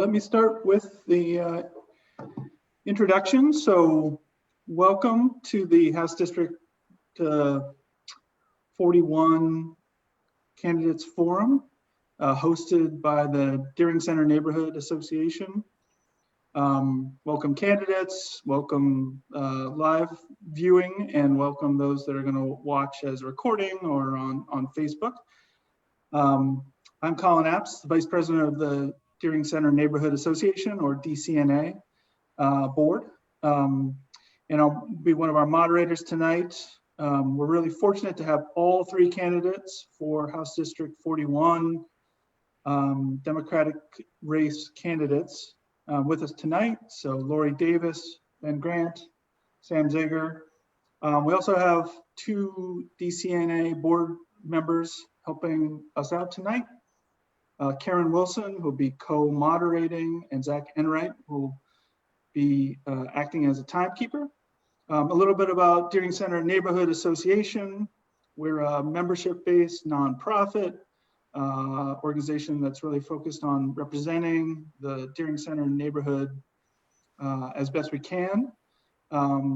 let me start with the introduction. So welcome to the House District 41 Candidates Forum, hosted by the Deering Center Neighborhood Association. Welcome candidates, welcome live viewing, and welcome those that are going to watch as a recording or on Facebook. I'm Colin Apps, the Vice President of the Deering Center Neighborhood Association, or DCNA board, and I'll be one of our moderators tonight. We're really fortunate to have all three candidates for House District 41 Democratic race candidates with us tonight. So Lori Davis, Ben Grant, Sam Zager. We also have two DCNA board members helping us out tonight. Karen Wilson, who will be co-moderating, and Zach Enright, who will be acting as a timekeeper. A little bit about Deering Center Neighborhood Association. We're a membership-based nonprofit organization that's really focused on representing the Deering Center neighborhood as best we can,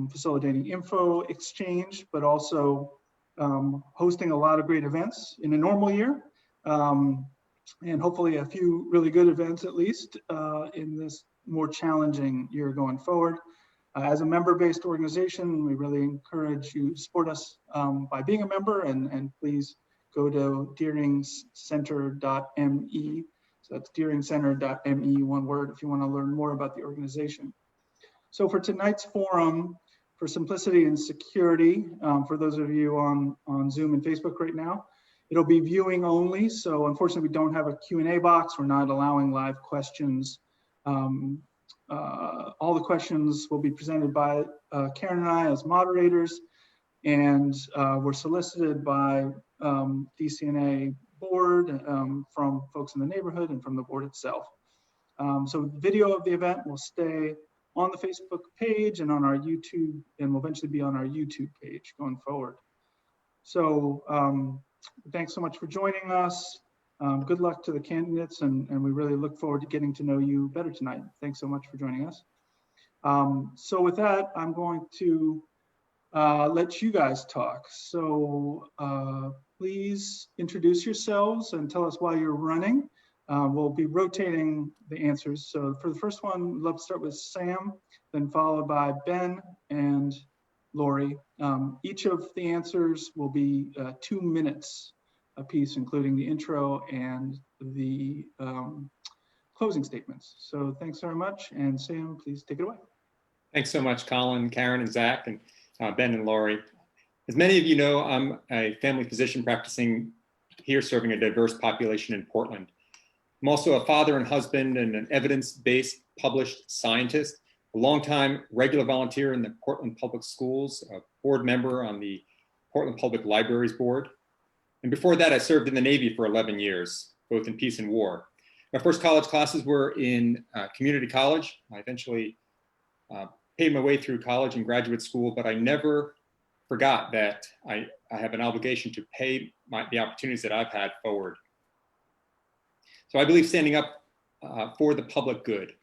facilitating info exchange, but also hosting a lot of great events in a normal year, and hopefully a few really good events at least in this more challenging year going forward. As a member-based organization, we really encourage you to support us by being a member, and please go to deeringcenter.me. So that's deeringcenter.me, one word, if you want to learn more about the organization. So for tonight's forum, for simplicity and security, for those of you on Zoom and Facebook right now, it'll be viewing only. So unfortunately, we don't have a Q&A box. We're not allowing live questions. All the questions will be presented by Karen and I as moderators, and we're solicited by DCNA board from folks in the neighborhood and from the board itself. So the video of the event will stay on the Facebook page and on our YouTube, and will eventually be on our YouTube page going forward. So thanks so much for joining us. Good luck to the candidates, and we really look forward to getting to know you better tonight. Thanks so much for joining us. So with that, I'm going to let you guys talk. So please introduce yourselves and tell us why you're running. We'll be rotating the answers. So for the first one, we'd love to start with Sam, then followed by Ben and Lori. Each of the answers will be 2 minutes a piece, including the intro and the closing statements. So thanks very much. And Sam, please take it away. Thanks so much, Colin, Karen, and Zach, and Ben and Lori. As many of you know, I'm a family physician practicing here, serving a diverse population in Portland. I'm also a father and husband and an evidence-based published scientist, a longtime regular volunteer in the Portland Public Schools, a board member on the Portland Public Libraries Board. And before that, I served in the Navy for 11 years, both in peace and war. My first college classes were in community college. I eventually paid my way through college and graduate school, but I never forgot that I have an obligation to pay the opportunities that I've had forward. So I believe standing up for the public good.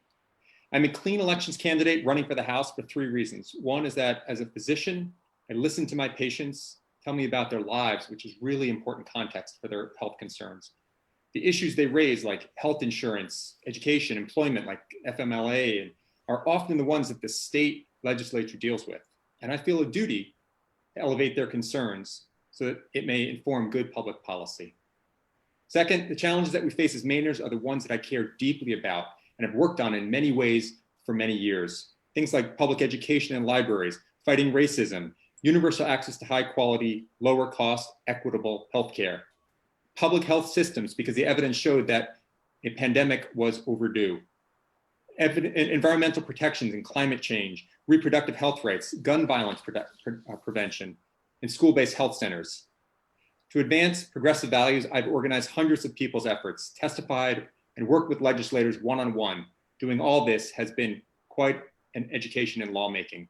I'm a clean elections candidate running for the House for 3 reasons. One is that as a physician, I listen to my patients tell me about their lives, which is really important context for their health concerns. The issues they raise, like health insurance, education, employment, like FMLA, are often the ones that the state legislature deals with. And I feel a duty to elevate their concerns so that it may inform good public policy. Second, the challenges that we face as Mainers are the ones that I care deeply about and have worked on in many ways for many years. Things like public education and libraries, fighting racism, universal access to high quality, lower cost, equitable healthcare, public health systems, because the evidence showed that a pandemic was overdue, environmental protections and climate change, reproductive health rights, gun violence prevention, and school-based health centers. To advance progressive values, I've organized hundreds of people's efforts, testified, and worked with legislators one-on-one. Doing all this has been quite an education in lawmaking.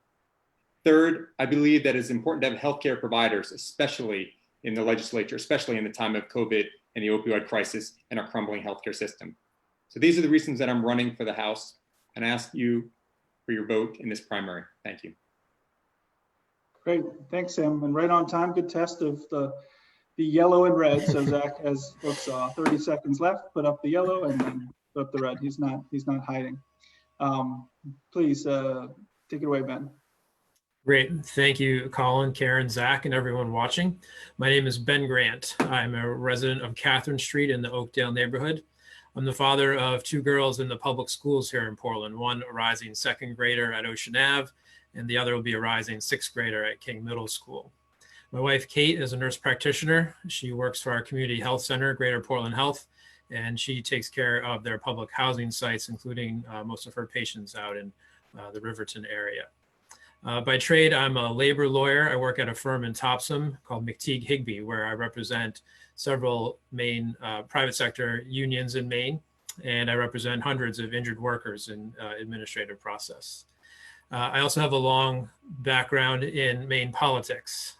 Third, I believe that it's important to have healthcare providers, especially in the legislature, especially in the time of COVID and the opioid crisis and our crumbling healthcare system. So these are the reasons that I'm running for the House, and I ask you for your vote in this primary. Thank you. Great, thanks, Sam. And right on time, good test of the yellow and red. So Zach has, folks, 30 seconds left. Put up the yellow and then put up the red. He's not hiding. Please take it away, Ben. Great. Thank you, Colin, Karen, Zach, and everyone watching. My name is Ben Grant. I'm a resident of Catherine Street in the Oakdale neighborhood. I'm the father of 2 girls in the public schools here in Portland, one a rising 2nd grader at Ocean Ave, and the other will be a rising 6th grader at King Middle School. My wife, Kate, is a nurse practitioner. She works for our community health center, Greater Portland Health, and she takes care of their public housing sites, including most of her patients out in the Riverton area. By trade, I'm a labor lawyer. I work at a firm in Topsom called McTeague Higbee, where I represent several Maine private sector unions in Maine, and I represent hundreds of injured workers in administrative process. I also have a long background in Maine politics,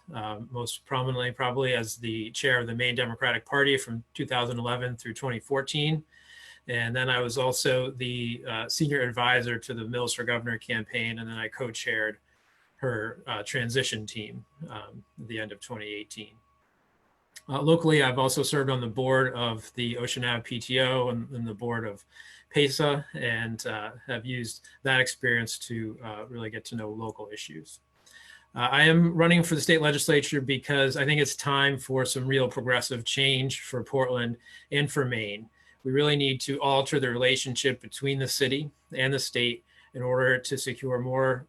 most prominently probably as the chair of the Maine Democratic Party from 2011 through 2014. And then I was also the senior advisor to the Mills for Governor campaign, and then I co-chaired her transition team at the end of 2018. Locally, I've also served on the board of the Ocean Ave PTO and the board of PESA, and have used that experience to really get to know local issues. I am running for the state legislature because I think it's time for some real progressive change for Portland and for Maine. We really need to alter the relationship between the city and the state in order to secure more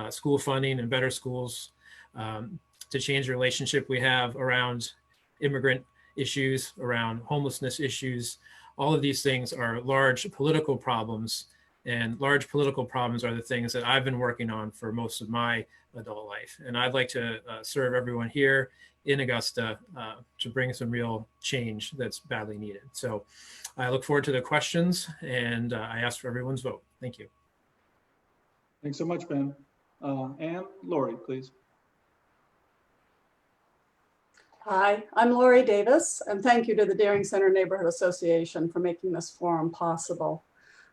school funding and better schools, to change the relationship we have around immigrant issues, around homelessness issues. All of these things are large political problems, and large political problems are the things that I've been working on for most of my adult life. And I'd like to serve everyone here in Augusta to bring some real change that's badly needed. So I look forward to the questions, and I ask for everyone's vote. Thank you. Thanks so much, Ben. And Lori, please. Hi, I'm Lori Davis, and thank you to the Deering Center Neighborhood Association for making this forum possible.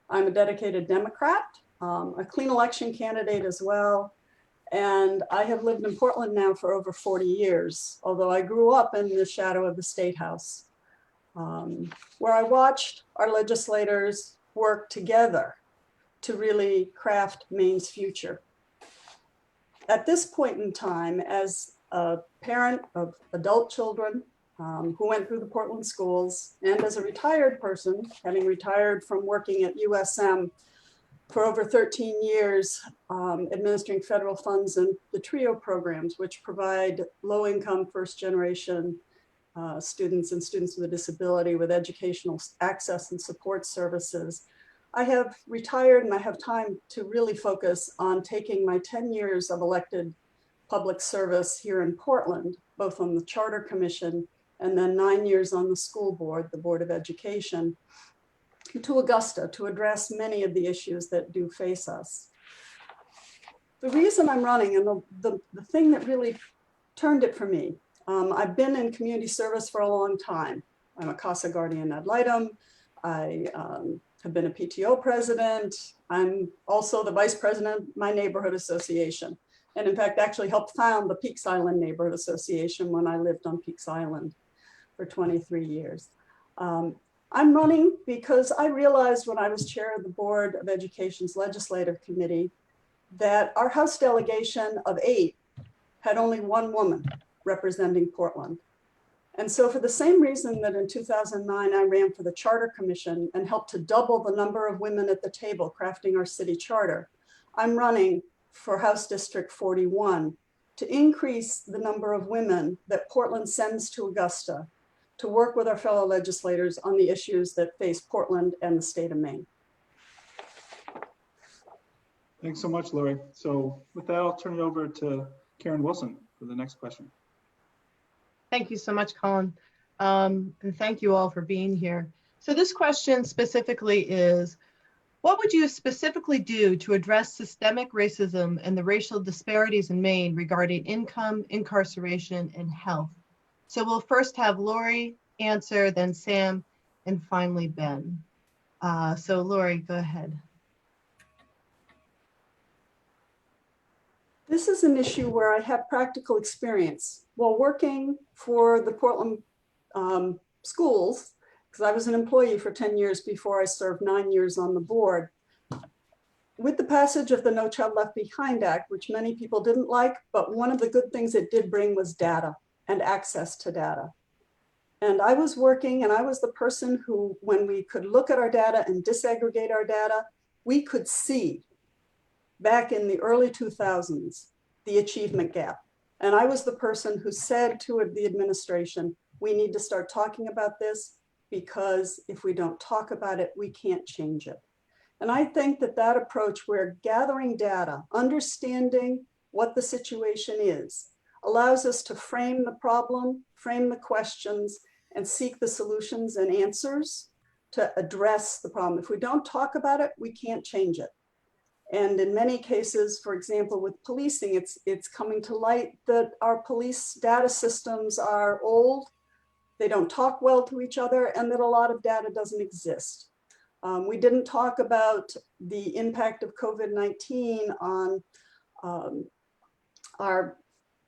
I'm a dedicated Democrat, a clean election candidate as well, and I have lived in Portland now for over 40 years, although I grew up in the shadow of the State House, where I watched our legislators work together to really craft Maine's future. At this point in time, as a parent of adult children who went through the Portland schools, and as a retired person, having retired from working at USM for over 13 years, administering federal funds in the TRIO programs, which provide low-income first-generation students and students with a disability with educational access and support services. I have retired and I have time to really focus on taking my 10 years of elected public service here in Portland, both on the Charter Commission and then 9 years on the school board, the Board of Education, to Augusta to address many of the issues that do face us. The reason I'm running, and the thing that really turned it for me, I've been in community service for a long time. I'm a CASA guardian ad litem. I have been a PTO president. I'm also the vice president of my neighborhood association. And in fact, actually helped found the Peaks Island Neighborhood Association when I lived on Peaks Island for 23 years. I'm running because I realized when I was chair of the Board of Education's Legislative Committee that our House delegation of 8 had only one woman representing Portland. And so for the same reason that in 2009, I ran for the Charter Commission and helped to double the number of women at the table crafting our city charter, I'm running for House District 41 to increase the number of women that Portland sends to Augusta to work with our fellow legislators on the issues that face Portland and the state of Maine. Thanks so much, Lori. So with that, I'll turn it over to Karen Wilson for the next question. Thank you so much, Colin. And thank you all for being here. So this question specifically is, what would you specifically do to address systemic racism and the racial disparities in Maine regarding income, incarceration, and health? So we'll first have Lori answer, then Sam, and finally Ben. So Lori, go ahead. This is an issue where I have practical experience. While working for the Portland schools, because I was an employee for 10 years before I served 9 years on the board, with the passage of the No Child Left Behind Act, which many people didn't like, but one of the good things it did bring was data and access to data. And I was working, and I was the person who, when we could look at our data and disaggregate our data, we could see back in the early 2000s, the achievement gap. And I was the person who said to the administration, we need to start talking about this, because if we don't talk about it, we can't change it. And I think that that approach, where gathering data, understanding what the situation is, allows us to frame the problem, frame the questions, and seek the solutions and answers to address the problem. If we don't talk about it, we can't change it. And in many cases, for example, with policing, it's coming to light that our police data systems are old, they don't talk well to each other, and that a lot of data doesn't exist. We didn't talk about the impact of COVID-19 on our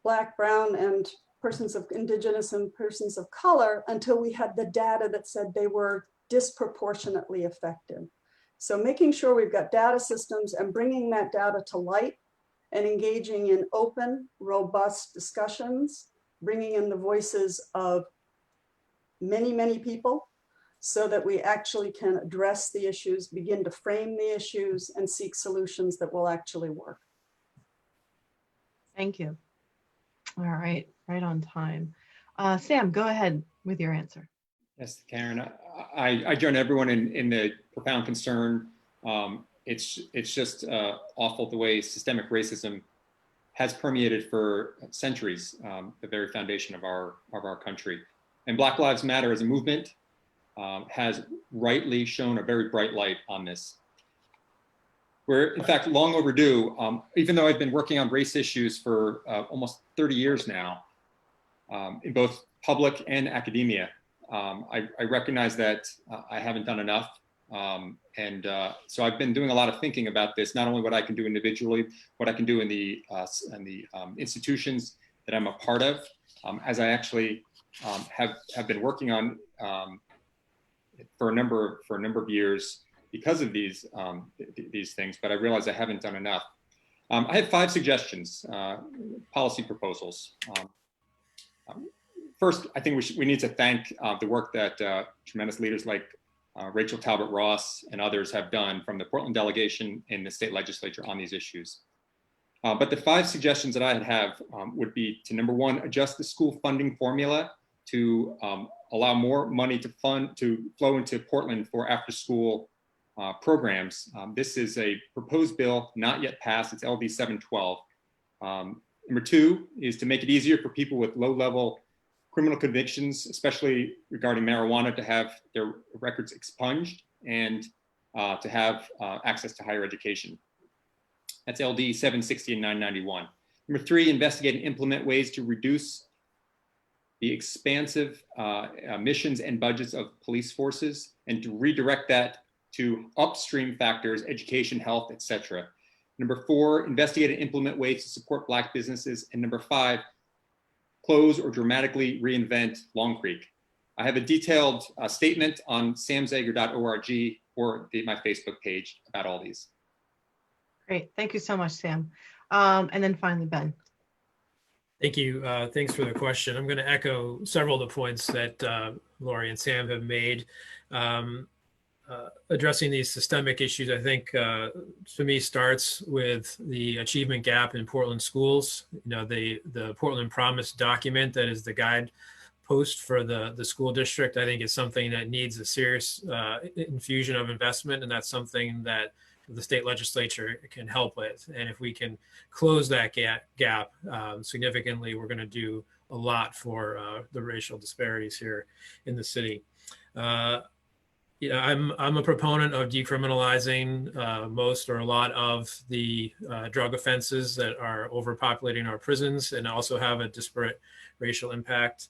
Black, Brown, and persons of Indigenous and persons of color until we had the data that said they were disproportionately affected. So making sure we've got data systems and bringing that data to light and engaging in open, robust discussions, bringing in the voices of many, many people so that we actually can address the issues, begin to frame the issues, and seek solutions that will actually work. Thank you. All right, right on time. Sam, go ahead with your answer. Yes, Karen, I join everyone in the profound concern. It's just awful the way systemic racism has permeated for centuries, the very foundation of our country. And Black Lives Matter as a movement has rightly shown a very bright light on this. We're in fact long overdue, even though I've been working on race issues for almost 30 years now, in both public and academia. I recognize that I haven't done enough. So I've been doing a lot of thinking about this, not only what I can do individually, what I can do in the institutions that I'm a part of, as I actually have been working on for a number of years because of these things, but I realize I haven't done enough. I have 5 suggestions, policy proposals. First, I think we need to thank the work that tremendous leaders like Rachel Talbot Ross and others have done from the Portland delegation in the state legislature on these issues. But the 5 suggestions that I have would be to, number 1, adjust the school funding formula to allow more money to flow into Portland for after school programs. This is a proposed bill, not yet passed. It's LD 712. Number 2 is to make it easier for people with low-level criminal convictions, especially regarding marijuana, to have their records expunged and to have access to higher education. That's LD 760 and 991. Number 3, investigate and implement ways to reduce the expansive missions and budgets of police forces and to redirect that to upstream factors, education, health, etc. Number 4, investigate and implement ways to support Black businesses. And number 5, close or dramatically reinvent Long Creek. I have a detailed statement on samzager.org or my Facebook page about all these. Great, thank you so much, Sam. And then finally, Ben. Thank you. Thanks for the question. I'm going to echo several of the points that Lori and Sam have made. Addressing these systemic issues, I think, to me, starts with the achievement gap in Portland schools. You know, the Portland Promise document that is the guide post for the school district, I think is something that needs a serious infusion of investment, and that's something that the state legislature can help with. And if we can close that gap significantly, we're going to do a lot for the racial disparities here in the city. I'm a proponent of decriminalizing most or a lot of the drug offenses that are overpopulating our prisons and also have a disparate racial impact.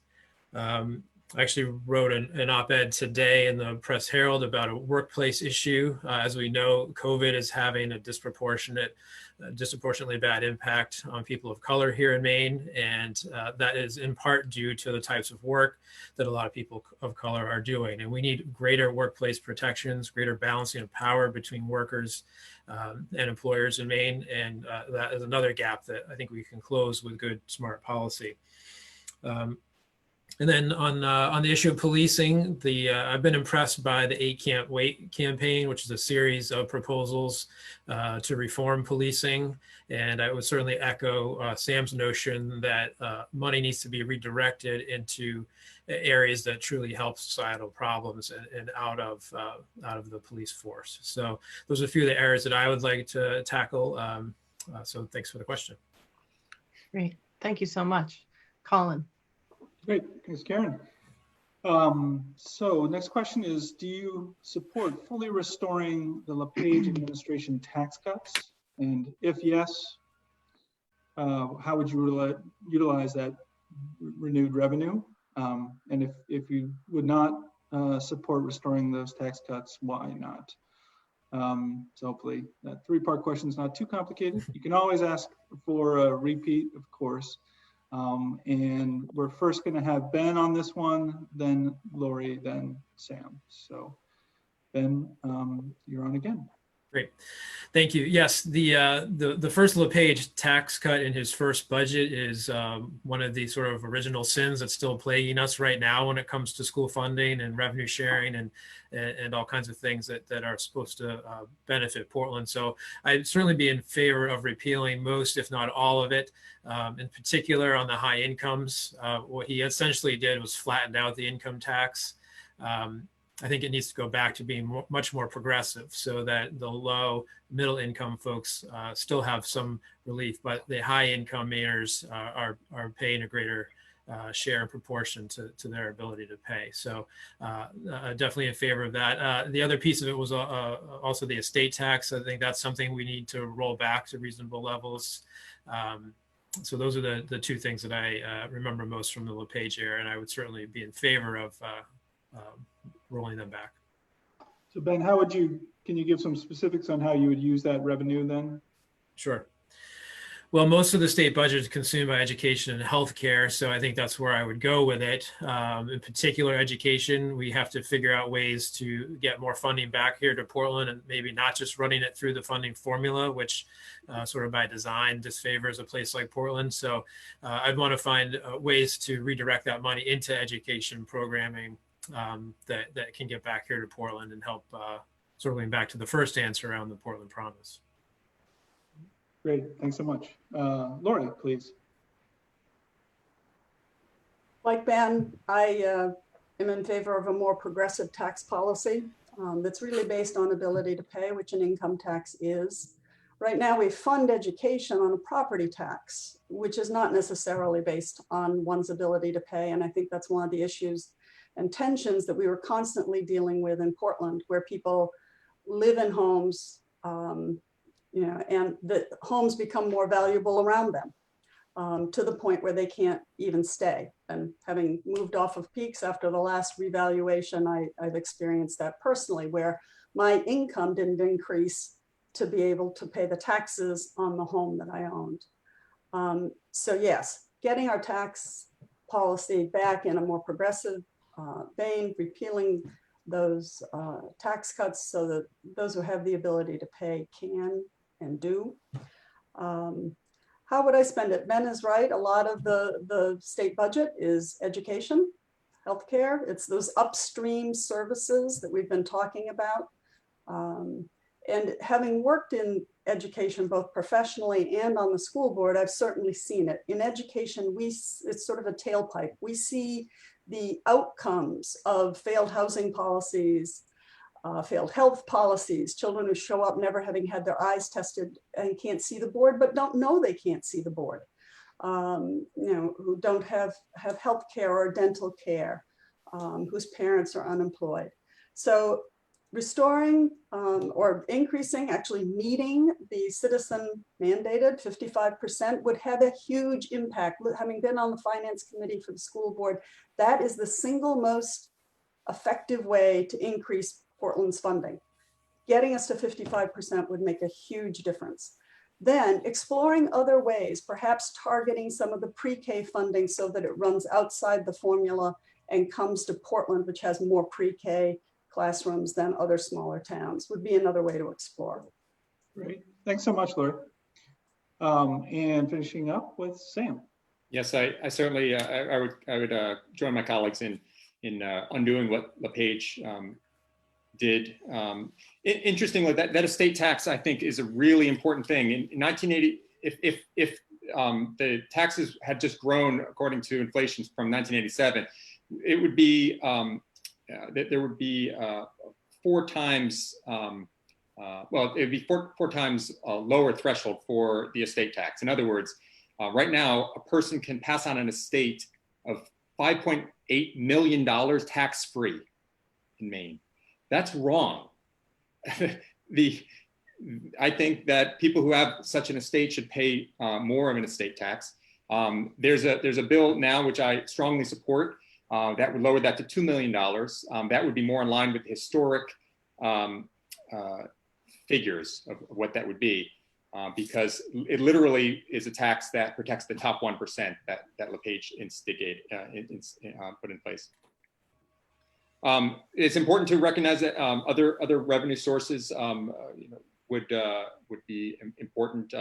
I actually wrote an op-ed today in the Press Herald about a workplace issue. As we know, COVID is having a disproportionately bad impact on people of color here in Maine. And that is in part due to the types of work that a lot of people of color are doing. And we need greater workplace protections, greater balancing of power between workers and employers in Maine. And that is another gap that I think we can close with good, smart policy. And then on the issue of policing, I've been impressed by the 8 Can't Wait campaign, which is a series of proposals to reform policing. And I would certainly echo Sam's notion that money needs to be redirected into areas that truly help societal problems and out of the police force. So those are a few of the areas that I would like to tackle. So thanks for the question. Great. Thank you so much. Colin. Great, thanks, Karen. So next question is, do you support fully restoring the LePage administration tax cuts? And if yes, how would you utilize that renewed revenue? And if you would not support restoring those tax cuts, why not? So hopefully that 3-part question is not too complicated. You can always ask for a repeat, of course. And we're first going to have Ben on this one, then Lori, then Sam. So Ben, you're on again. Great, thank you. Yes, the first LePage tax cut in his first budget is one of the sort of original sins that's still plaguing us right now when it comes to school funding and revenue sharing and all kinds of things that are supposed to benefit Portland. So I'd certainly be in favor of repealing most, if not all of it. In particular on the high incomes, what he essentially did was flattened out the income tax. I think it needs to go back to being much more progressive so that the low middle income folks still have some relief, but the high income Mainers are paying a greater share and proportion to their ability to pay. So definitely in favor of that. The other piece of it was also the estate tax. I think that's something we need to roll back to reasonable levels. So those are the 2 things that I remember most from the LePage era, and I would certainly be in favor of rolling them back. So Ben, can you give some specifics on how you would use that revenue then? Sure. Well, most of the state budget is consumed by education and healthcare, so I think that's where I would go with it. In particular, education, we have to figure out ways to get more funding back here to Portland, and maybe not just running it through the funding formula, which sort of by design disfavors a place like Portland. So I'd want to find ways to redirect that money into education programming that can get back here to Portland and help circling back to the first answer around the Portland Promise. Great, thanks so much. Lori, please. Like Ben, I am in favor of a more progressive tax policy that's really based on ability to pay, which an income tax is. Right now, we fund education on a property tax, which is not necessarily based on one's ability to pay. And I think that's one of the issues and tensions that we were constantly dealing with in Portland, where people live in homes, and the homes become more valuable around them to the point where they can't even stay. And having moved off of peaks after the last revaluation, I've experienced that personally, where my income didn't increase to be able to pay the taxes on the home that I owned. So yes, getting our tax policy back in a more progressive vein, repealing those tax cuts so that those who have the ability to pay can and do. How would I spend it? Ben is right. A lot of the state budget is education, healthcare. It's those upstream services that we've been talking about. And having worked in education, both professionally and on the school board, I've certainly seen it. In education, it's sort of a tailpipe. We see the outcomes of failed housing policies, failed health policies, children who show up never having had their eyes tested and can't see the board, but don't know they can't see the board, who don't have health care or dental care, whose parents are unemployed. So restoring or increasing, actually meeting the citizen mandated 55% would have a huge impact. Having been on the finance committee for the school board, that is the single most effective way to increase Portland's funding. Getting us to 55% would make a huge difference. Then exploring other ways, perhaps targeting some of the pre-K funding so that it runs outside the formula and comes to Portland, which has more pre-K classrooms than other smaller towns, would be another way to explore. Great. Thanks so much, Lori. And finishing up with Sam. Yes, I certainly I would join my colleagues in undoing what LePage did. Interestingly, that estate tax, I think, is a really important thing. In 1980, if the taxes had just grown according to inflation from 1987, it would be there would be 4 times well, it'd be four times a lower threshold for the estate tax. In other words, right now, a person can pass on an estate of $5.8 million tax-free in Maine. That's wrong. I think that people who have such an estate should pay more of an estate tax. There's a bill now which I strongly support that would lower that to $2 million. That would be more in line with historic figures of what that would be, because it literally is a tax that protects the top 1% that LePage put in place. It's important to recognize that other revenue sources would be important.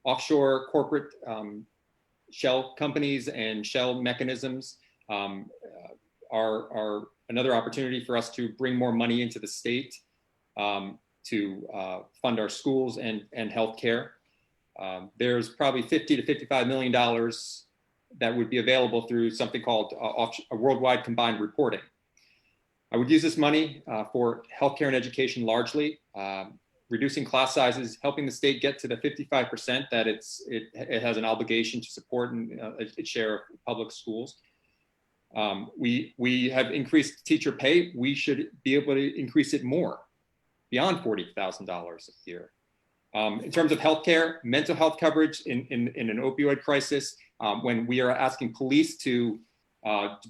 Offshore corporate shell companies and shell mechanisms are another opportunity for us to bring more money into the state to fund our schools and healthcare. There's probably $50 to $55 million that would be available through something called a worldwide combined reporting. I would use this money for healthcare and education largely, reducing class sizes, helping the state get to the 55% that it has an obligation to support its share of public schools. We have increased teacher pay. We should be able to increase it more, beyond $40,000 a year. In terms of healthcare, mental health coverage in an opioid crisis, when we are asking police to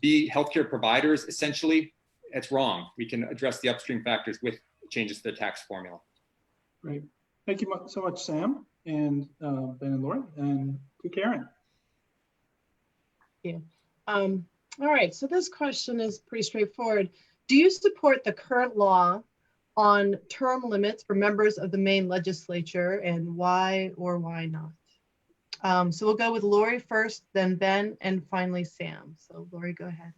be healthcare providers, essentially, it's wrong. We can address the upstream factors with changes to the tax formula. Great. Thank you so much, Sam, and Ben and Lauren, and to Karen. Thank you. All right, so this question is pretty straightforward. Do you support the current law on term limits for members of the Maine Legislature, and why or why not? So we'll go with Lori first, then Ben, and finally Sam. So Lori, go ahead.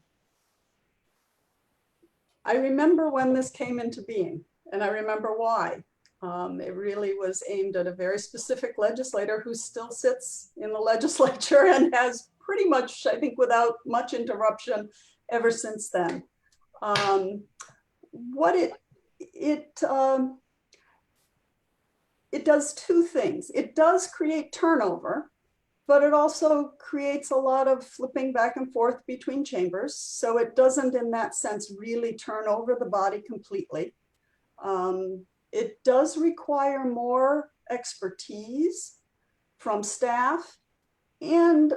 I remember when this came into being, and I remember why. It really was aimed at a very specific legislator who still sits in the legislature and has pretty much, I think, without much interruption ever since then. What it does two things. It does create turnover, but it also creates a lot of flipping back and forth between chambers. So it doesn't, in that sense, really turn over the body completely. It does require more expertise from staff and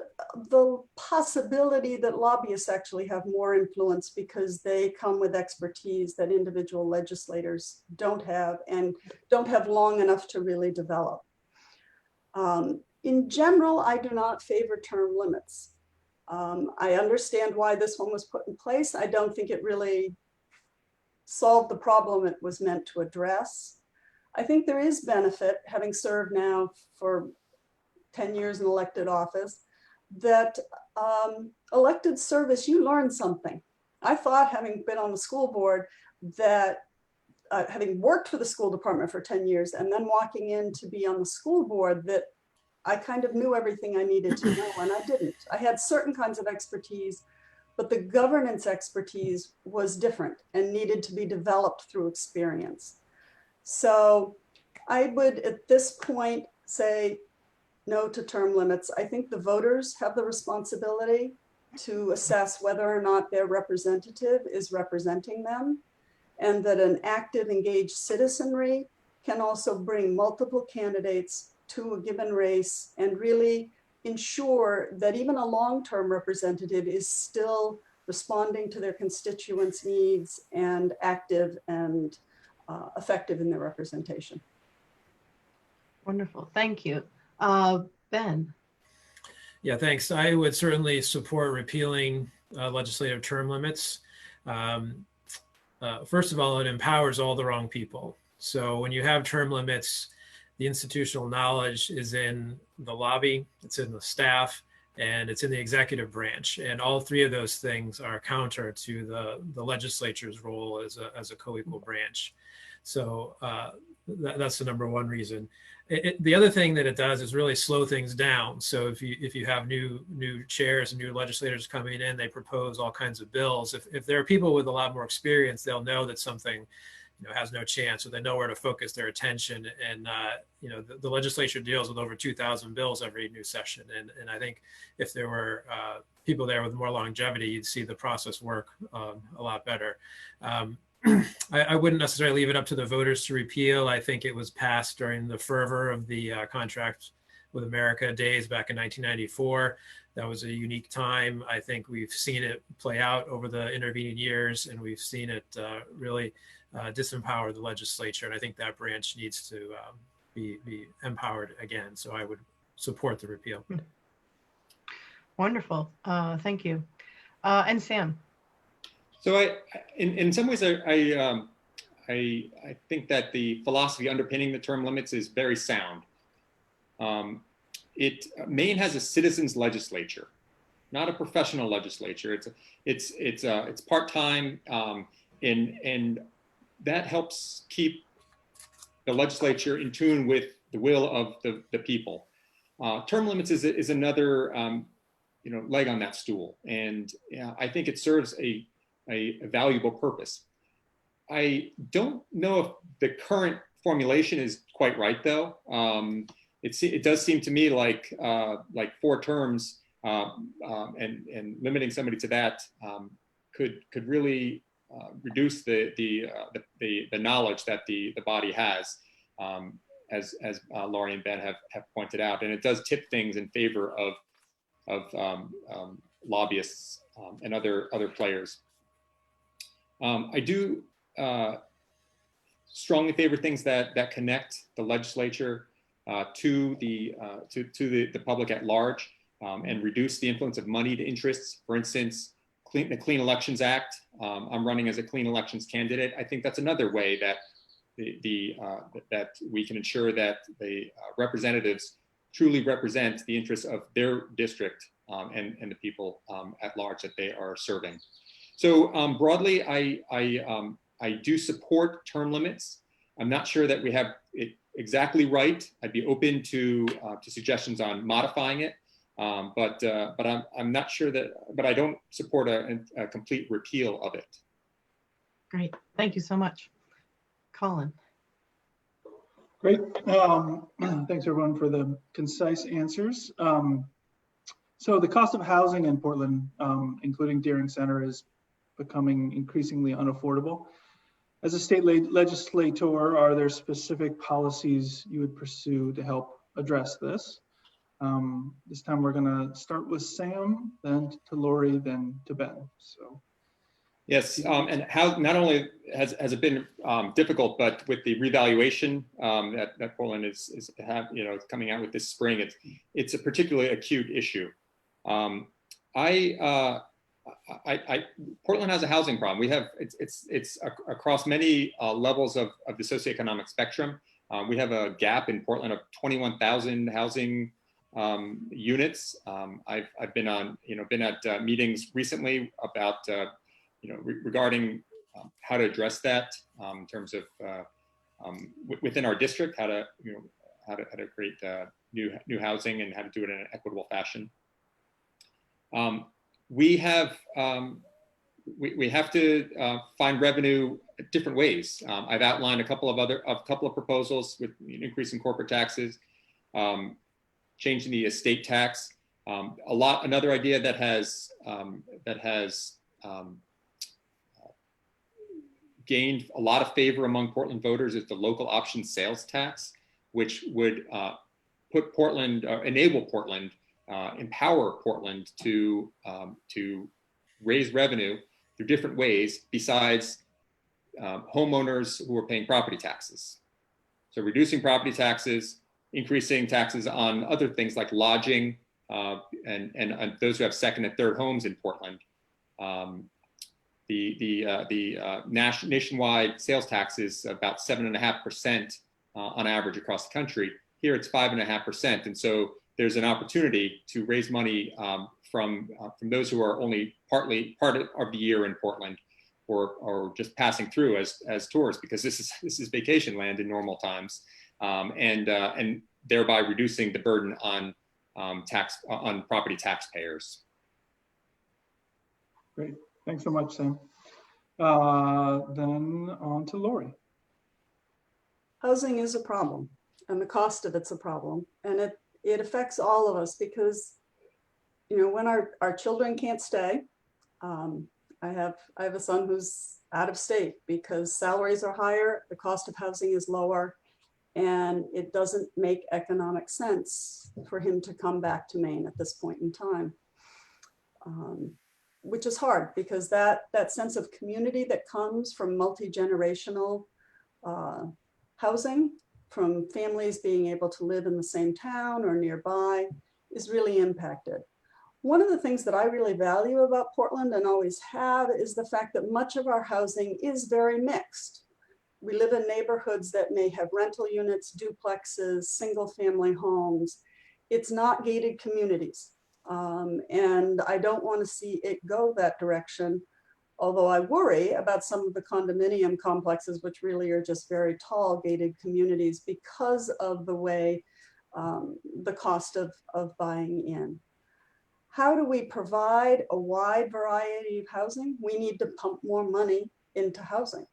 the possibility that lobbyists actually have more influence because they come with expertise that individual legislators don't have and don't have long enough to really develop. In general, I do not favor term limits. I understand why this one was put in place. I don't think it really solved the problem it was meant to address. I think there is benefit, having served now for 10 years in elected office, that elected service, you learn something. I thought, having been on the school board, that having worked for the school department for 10 years and then walking in to be on the school board, that I kind of knew everything I needed to know, and I didn't. I had certain kinds of expertise, but the governance expertise was different and needed to be developed through experience. So I would, at this point, say no to term limits. I think the voters have the responsibility to assess whether or not their representative is representing them. and that an active, engaged citizenry can also bring multiple candidates to a given race and really ensure that even a long-term representative is still responding to their constituents' needs and active and effective in their representation. Wonderful, thank you. Ben. Yeah, thanks. I would certainly support repealing legislative term limits. First of all, it empowers all the wrong people. So when you have term limits, the institutional knowledge is in the lobby, it's in the staff, and it's in the executive branch. And all three of those things are counter to the legislature's role as a co-equal branch. So that's the number one reason. The other thing that it does is really slow things down. So if you have new chairs and new legislators coming in, they propose all kinds of bills. If there are people with a lot more experience, they'll know that something has no chance, so they know where to focus their attention. And the legislature deals with over 2,000 bills every new session. And I think if there were people there with more longevity, you'd see the process work a lot better. I wouldn't necessarily leave it up to the voters to repeal. I think it was passed during the fervor of the Contract with America days back in 1994. That was a unique time. I think we've seen it play out over the intervening years, and we've seen it really disempower the legislature. And I think that branch needs to be empowered again. So I would support the repeal. Wonderful, thank you. And Sam. So in some ways, I think that the philosophy underpinning the term limits is very sound. Maine has a citizens legislature, not a professional legislature. It's part-time, and that helps keep the legislature in tune with the will of the people. Term limits is another leg on that stool, and I think it serves a valuable purpose. I don't know if the current formulation is quite right, though. It does seem to me like 4 terms and limiting somebody to that could really reduce the knowledge that the body has, as Laurie and Ben have pointed out, and it does tip things in favor of lobbyists and other players. I do strongly favor things that connect the legislature to the public at large, and reduce the influence of moneyed interests. For instance, the Clean Elections Act. I'm running as a clean elections candidate. I think that's another way that that we can ensure that the representatives truly represent the interests of their district and the people at large that they are serving. So broadly, I do support term limits. I'm not sure that we have it exactly right. I'd be open to suggestions on modifying it, but I'm not sure that. But I don't support a complete repeal of it. Great, thank you so much, Colin. Great. Thanks everyone for the concise answers. So the cost of housing in Portland, including Deering Center, is becoming increasingly unaffordable. As a state legislator, are there specific policies you would pursue to help address this? This time we're going to start with Sam, then to Laurie, then to Ben. So. Yes, and how not only has it been difficult, but with the revaluation that Portland is coming out with this spring, it's a particularly acute issue. Portland has a housing problem. We have it's across many levels of the socioeconomic spectrum. We have a gap in Portland of 21,000 housing units. I've been at meetings recently about regarding how to address that in terms of within our district, how to create new housing and how to do it in an equitable fashion. We have to find revenue different ways. I've outlined a couple of proposals with increasing corporate taxes, changing the estate tax. Another idea that has gained a lot of favor among Portland voters is the local option sales tax, which would put Portland, enable Portland, empower Portland to raise revenue through different ways besides homeowners who are paying property taxes. So reducing property taxes, increasing taxes on other things like lodging, and those who have second and third homes in Portland. The nationwide sales tax is about 7.5% on average across the country. Here it's 5.5%, and so there's an opportunity to raise money from those who are only part of the year in Portland, or just passing through as tourists, because this is vacation land in normal times, and thereby reducing the burden on property taxpayers. Great, thanks so much, Sam. Then on to Lori. Housing is a problem, and the cost of it's a problem, and it affects all of us because, you know, when our children can't stay, I have a son who's out of state because salaries are higher, the cost of housing is lower, and it doesn't make economic sense for him to come back to Maine at this point in time, which is hard because that sense of community that comes from multi-generational housing, from families being able to live in the same town or nearby, is really impacted. One of the things that I really value about Portland and always have is the fact that much of our housing is very mixed. We live in neighborhoods that may have rental units, duplexes, single family homes. It's not gated communities. And I don't want to see it go that direction, although I worry about some of the condominium complexes, which really are just very tall gated communities because of the way the cost of buying in. How do we provide a wide variety of housing? We need to pump more money into housing.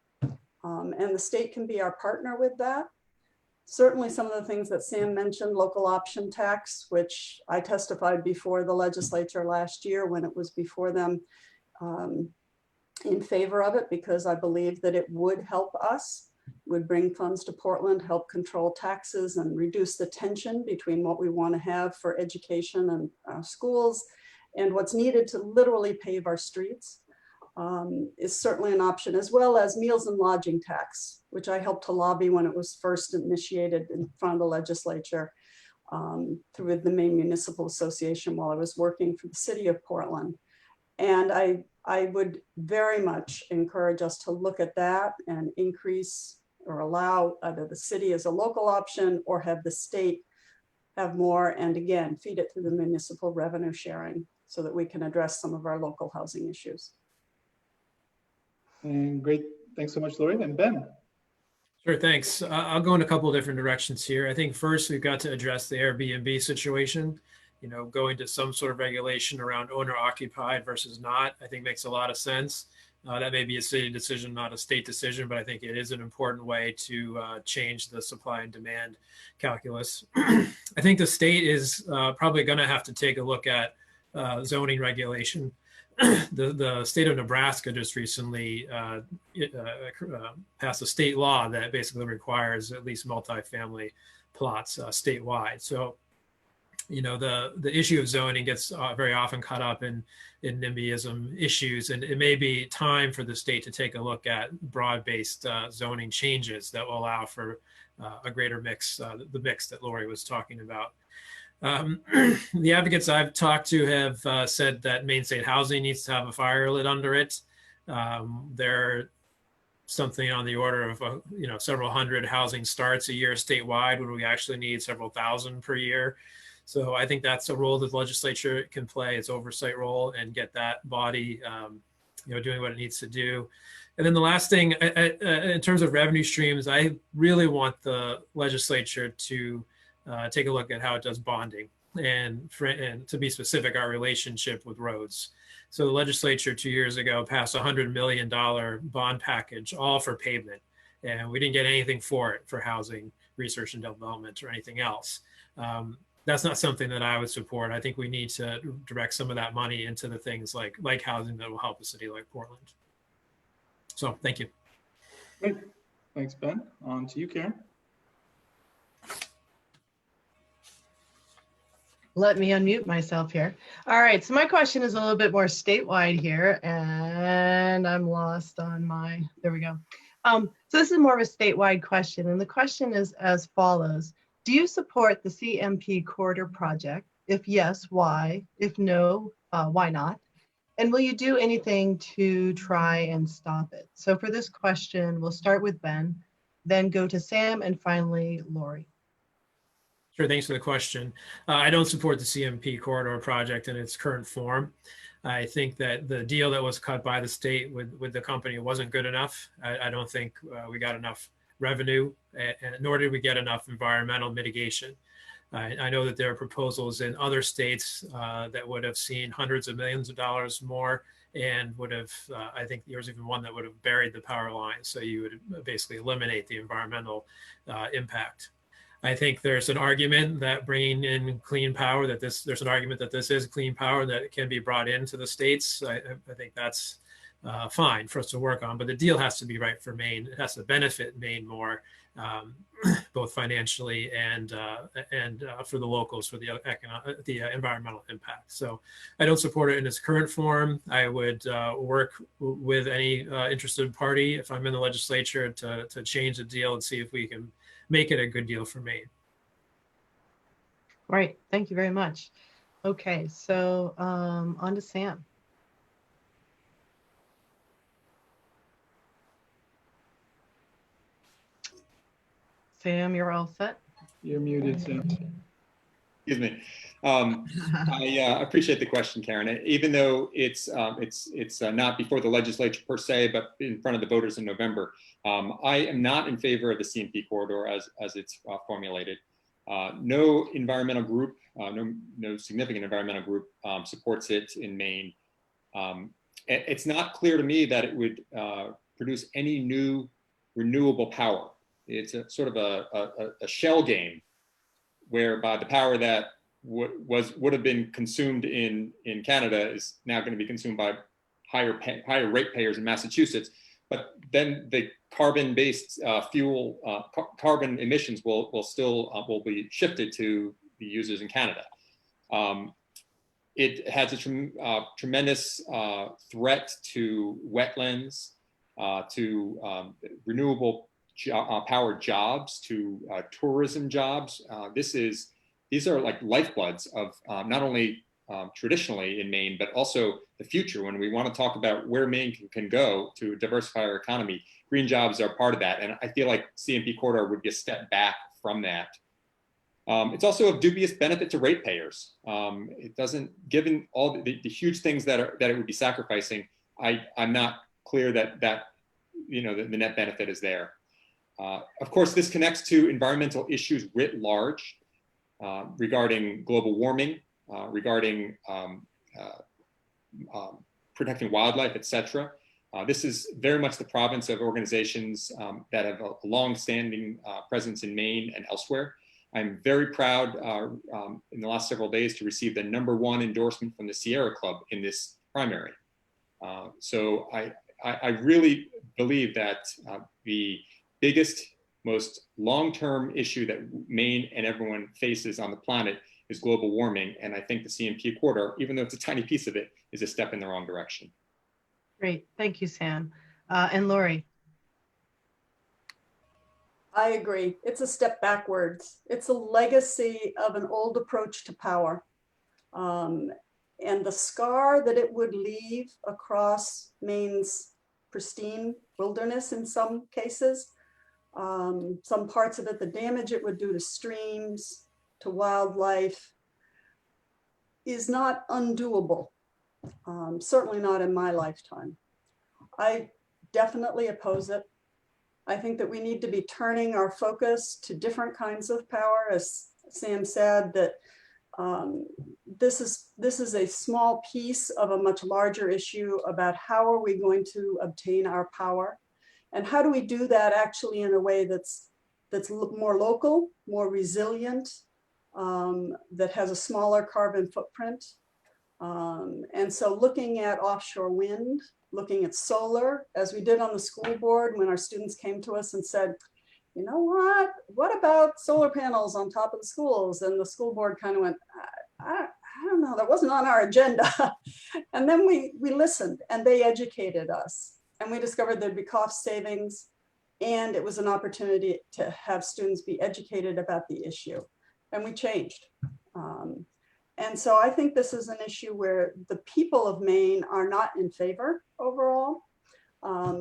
And the state can be our partner with that. Certainly some of the things that Sam mentioned, local option tax, which I testified before the legislature last year when it was before them, in favor of it, because I believe that it would help us, would bring funds to Portland, help control taxes and reduce the tension between what we want to have for education and schools and what's needed to literally pave our streets, is certainly an option, as well as meals and lodging tax, which I helped to lobby when it was first initiated in front of the legislature through the Maine Municipal Association while I was working for the city of Portland. And I would very much encourage us to look at that and increase or allow either the city as a local option or have the state have more, and again, feed it through the municipal revenue sharing so that we can address some of our local housing issues. And great, thanks so much, Lori. Then Ben. Sure, thanks. I'll go in a couple of different directions here. I think first we've got to address the Airbnb situation. You know, going to some sort of regulation around owner occupied versus not, I think makes a lot of sense. That may be a city decision, not a state decision, but I think it is an important way to change the supply and demand calculus. I think the state is probably going to have to take a look at zoning regulation. The state of Nebraska just recently passed a state law that basically requires at least multifamily plots statewide. So, you know, the issue of zoning gets very often caught up in NIMBYism issues, and it may be time for the state to take a look at broad-based zoning changes that will allow for a greater mix, the mix that Lori was talking about. The advocates I've talked to have said that Maine State Housing needs to have a fire lit under it. There something on the order of several hundred housing starts a year statewide when we actually need several thousand per year. So I think that's a role that the legislature can play, its oversight role, and get that body doing what it needs to do. And then the last thing, in terms of revenue streams, I really want the legislature to take a look at how it does bonding, and to be specific, our relationship with roads. So the legislature 2 years ago passed a $100 million bond package, all for pavement, and we didn't get anything for it for housing, research and development, or anything else. That's not something that I would support. I think we need to direct some of that money into the things like housing that will help a city like Portland. So thank you. Great. Thanks, Ben. On to you, Karen. Let me unmute myself here. All right, so my question is a little bit more statewide here, and I'm lost on my, there we go. So this is more of a statewide question, and the question is as follows. Do you support the CMP corridor project? If yes, why? If no, why not? And will you do anything to try and stop it? So for this question, we'll start with Ben, then go to Sam, and finally, Lori. Sure, thanks for the question. I don't support the CMP corridor project in its current form. I think that the deal that was cut by the state with the company wasn't good enough. I don't think we got enough revenue, and nor did we get enough environmental mitigation. I know that there are proposals in other states that would have seen hundreds of millions of dollars more and would have, I think there was even one that would have buried the power line. So you would basically eliminate the environmental impact. I think there's an argument that bringing in clean power, there's an argument that this is clean power that it can be brought into the states. I think that's fine for us to work on, but the deal has to be right for Maine. It has to benefit Maine more, both financially and for the locals, for the environmental impact. So I don't support it in its current form. I would work with any interested party if I'm in the legislature to change the deal and see if we can make it a good deal for Maine. Right, thank you very much. Okay, so on to Sam. Sam, you're all set. You're muted, Sam. Excuse me. I appreciate the question, Karen. Even though it's not before the legislature per se, but in front of the voters in November, I am not in favor of the CMP corridor as it's formulated. No environmental group, no significant environmental group supports it in Maine. It's not clear to me that it would produce any new renewable power. It's a sort of a shell game, whereby the power that would have been consumed in Canada is now going to be consumed by higher ratepayers in Massachusetts. But then the carbon-based fuel, carbon emissions will be shifted to the users in Canada. It has a tremendous threat to wetlands, to renewable power jobs, to tourism jobs. These are like lifebloods of not only traditionally in Maine, but also the future. When we want to talk about where Maine can go to diversify our economy, green jobs are part of that. And I feel like CMP corridor would be a step back from that. It's also of dubious benefit to ratepayers. It doesn't, given all the huge things that it would be sacrificing, I'm not clear that the net benefit is there. Of course, this connects to environmental issues writ large, regarding global warming, regarding protecting wildlife, etc. This is very much the province of organizations that have a long-standing presence in Maine and elsewhere. I'm very proud in the last several days to receive the #1 endorsement from the Sierra Club in this primary. So I really believe that the biggest, most long-term issue that Maine and everyone faces on the planet is global warming. And I think the CMP corridor, even though it's a tiny piece of it, is a step in the wrong direction. Great, thank you, Sam. And Lori. I agree. It's a step backwards. It's a legacy of an old approach to power. And the scar that it would leave across Maine's pristine wilderness in some cases, some parts of it, the damage it would do to streams, to wildlife, is not undoable. Certainly not in my lifetime. I definitely oppose it. I think that we need to be turning our focus to different kinds of power. As Sam said, that this is a small piece of a much larger issue about how are we going to obtain our power, and how do we do that actually in a way that's more local, more resilient, that has a smaller carbon footprint. And so looking at offshore wind, looking at solar, as we did on the school board when our students came to us and said, you know what about solar panels on top of the schools? And the school board kind of went, I don't know, that wasn't on our agenda. And then we listened and they educated us. And we discovered there'd be cost savings, and it was an opportunity to have students be educated about the issue. And we changed. And so I think this is an issue where the people of Maine are not in favor overall.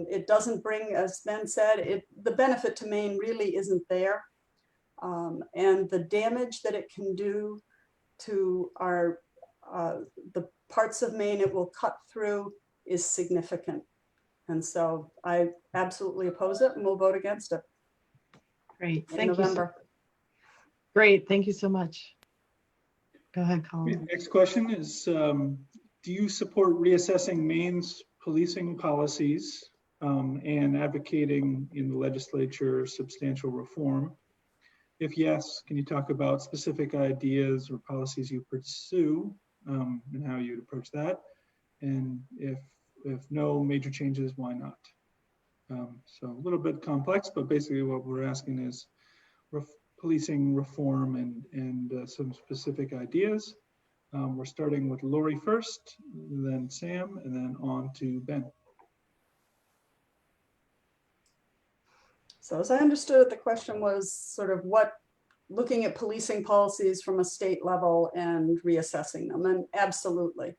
It doesn't bring, as Ben said, the benefit to Maine really isn't there. And the damage that it can do to the parts of Maine it will cut through is significant. And so I absolutely oppose it and will vote against it. Great, in thank you. November. Great, thank you so much. Go ahead, Colin. Next question is, do you support reassessing Maine's policing policies and advocating in the legislature substantial reform? If yes, can you talk about specific ideas or policies you pursue and how you'd approach that? And if no major changes, why not? So a little bit complex, but basically what we're asking is policing reform and some specific ideas. We're starting with Lori first, then Sam, and then on to Ben. So as I understood it, the question was sort of looking at policing policies from a state level and reassessing them, and absolutely.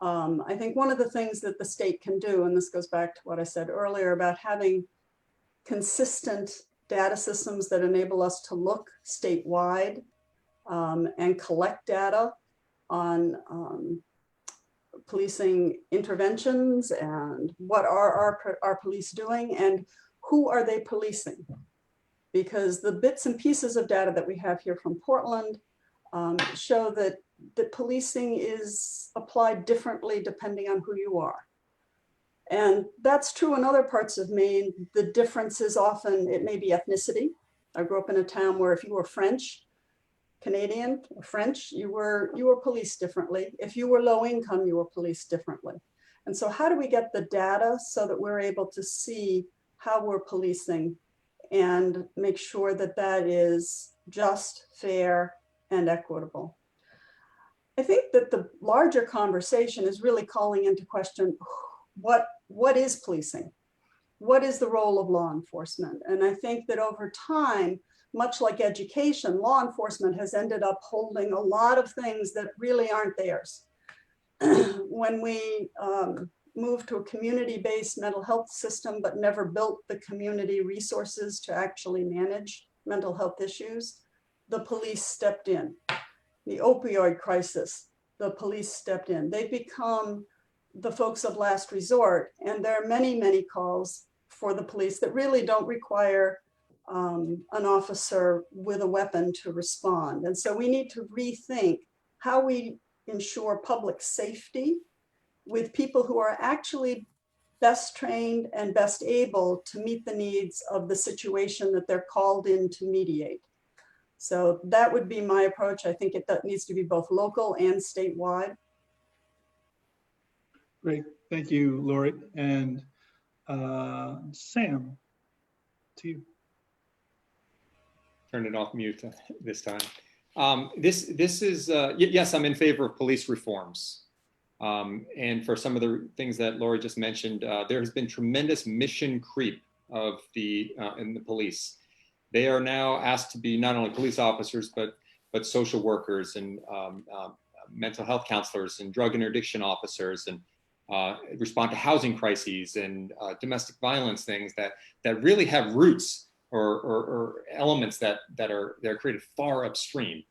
I think one of the things that the state can do, and this goes back to what I said earlier about having consistent data systems that enable us to look statewide and collect data on policing interventions and what are our police doing and who are they policing? Because the bits and pieces of data that we have here from Portland show that policing is applied differently depending on who you are. And that's true in other parts of Maine. The difference is often, it may be ethnicity. I grew up in a town where if you were French, Canadian, or French, you were policed differently. If you were low income, you were policed differently. And so how do we get the data so that we're able to see how we're policing and make sure that that is just, fair, and equitable? I think that the larger conversation is really calling into question, what is policing? What is the role of law enforcement? And I think that over time, much like education, law enforcement has ended up holding a lot of things that really aren't theirs. When we moved to a community-based mental health system, but never built the community resources to actually manage mental health issues, the police stepped in. The opioid crisis, the police stepped in. They've become the folks of last resort, and there are many, many calls for the police that really don't require an officer with a weapon to respond. And so we need to rethink how we ensure public safety with people who are actually best trained and best able to meet the needs of the situation that they're called in to mediate. So that would be my approach. I think that needs to be both local and statewide. Great, thank you, Lori. And Sam, to you. Turn it off mute this time. This is, yes, I'm in favor of police reforms. And for some of the things that Lori just mentioned, there has been tremendous mission creep of in the police. They are now asked to be not only police officers, but social workers and mental health counselors and drug interdiction officers and respond to housing crises and domestic violence things that really have roots or elements that are created far upstream.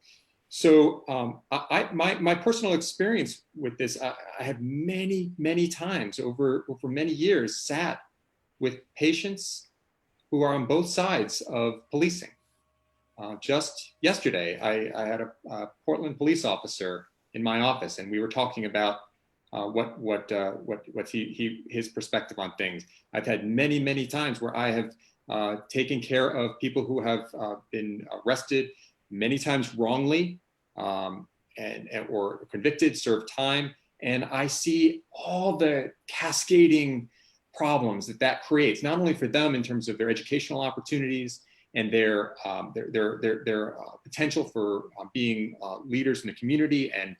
So my personal experience with this, I have many times over many years sat with patients who are on both sides of policing. Just yesterday, I had a Portland police officer in my office, and we were talking about his perspective on things. I've had many times where I have taken care of people who have been arrested many times wrongly, or convicted, serve time. And I see all the cascading problems that creates, not only for them in terms of their educational opportunities and their potential for being leaders in the community and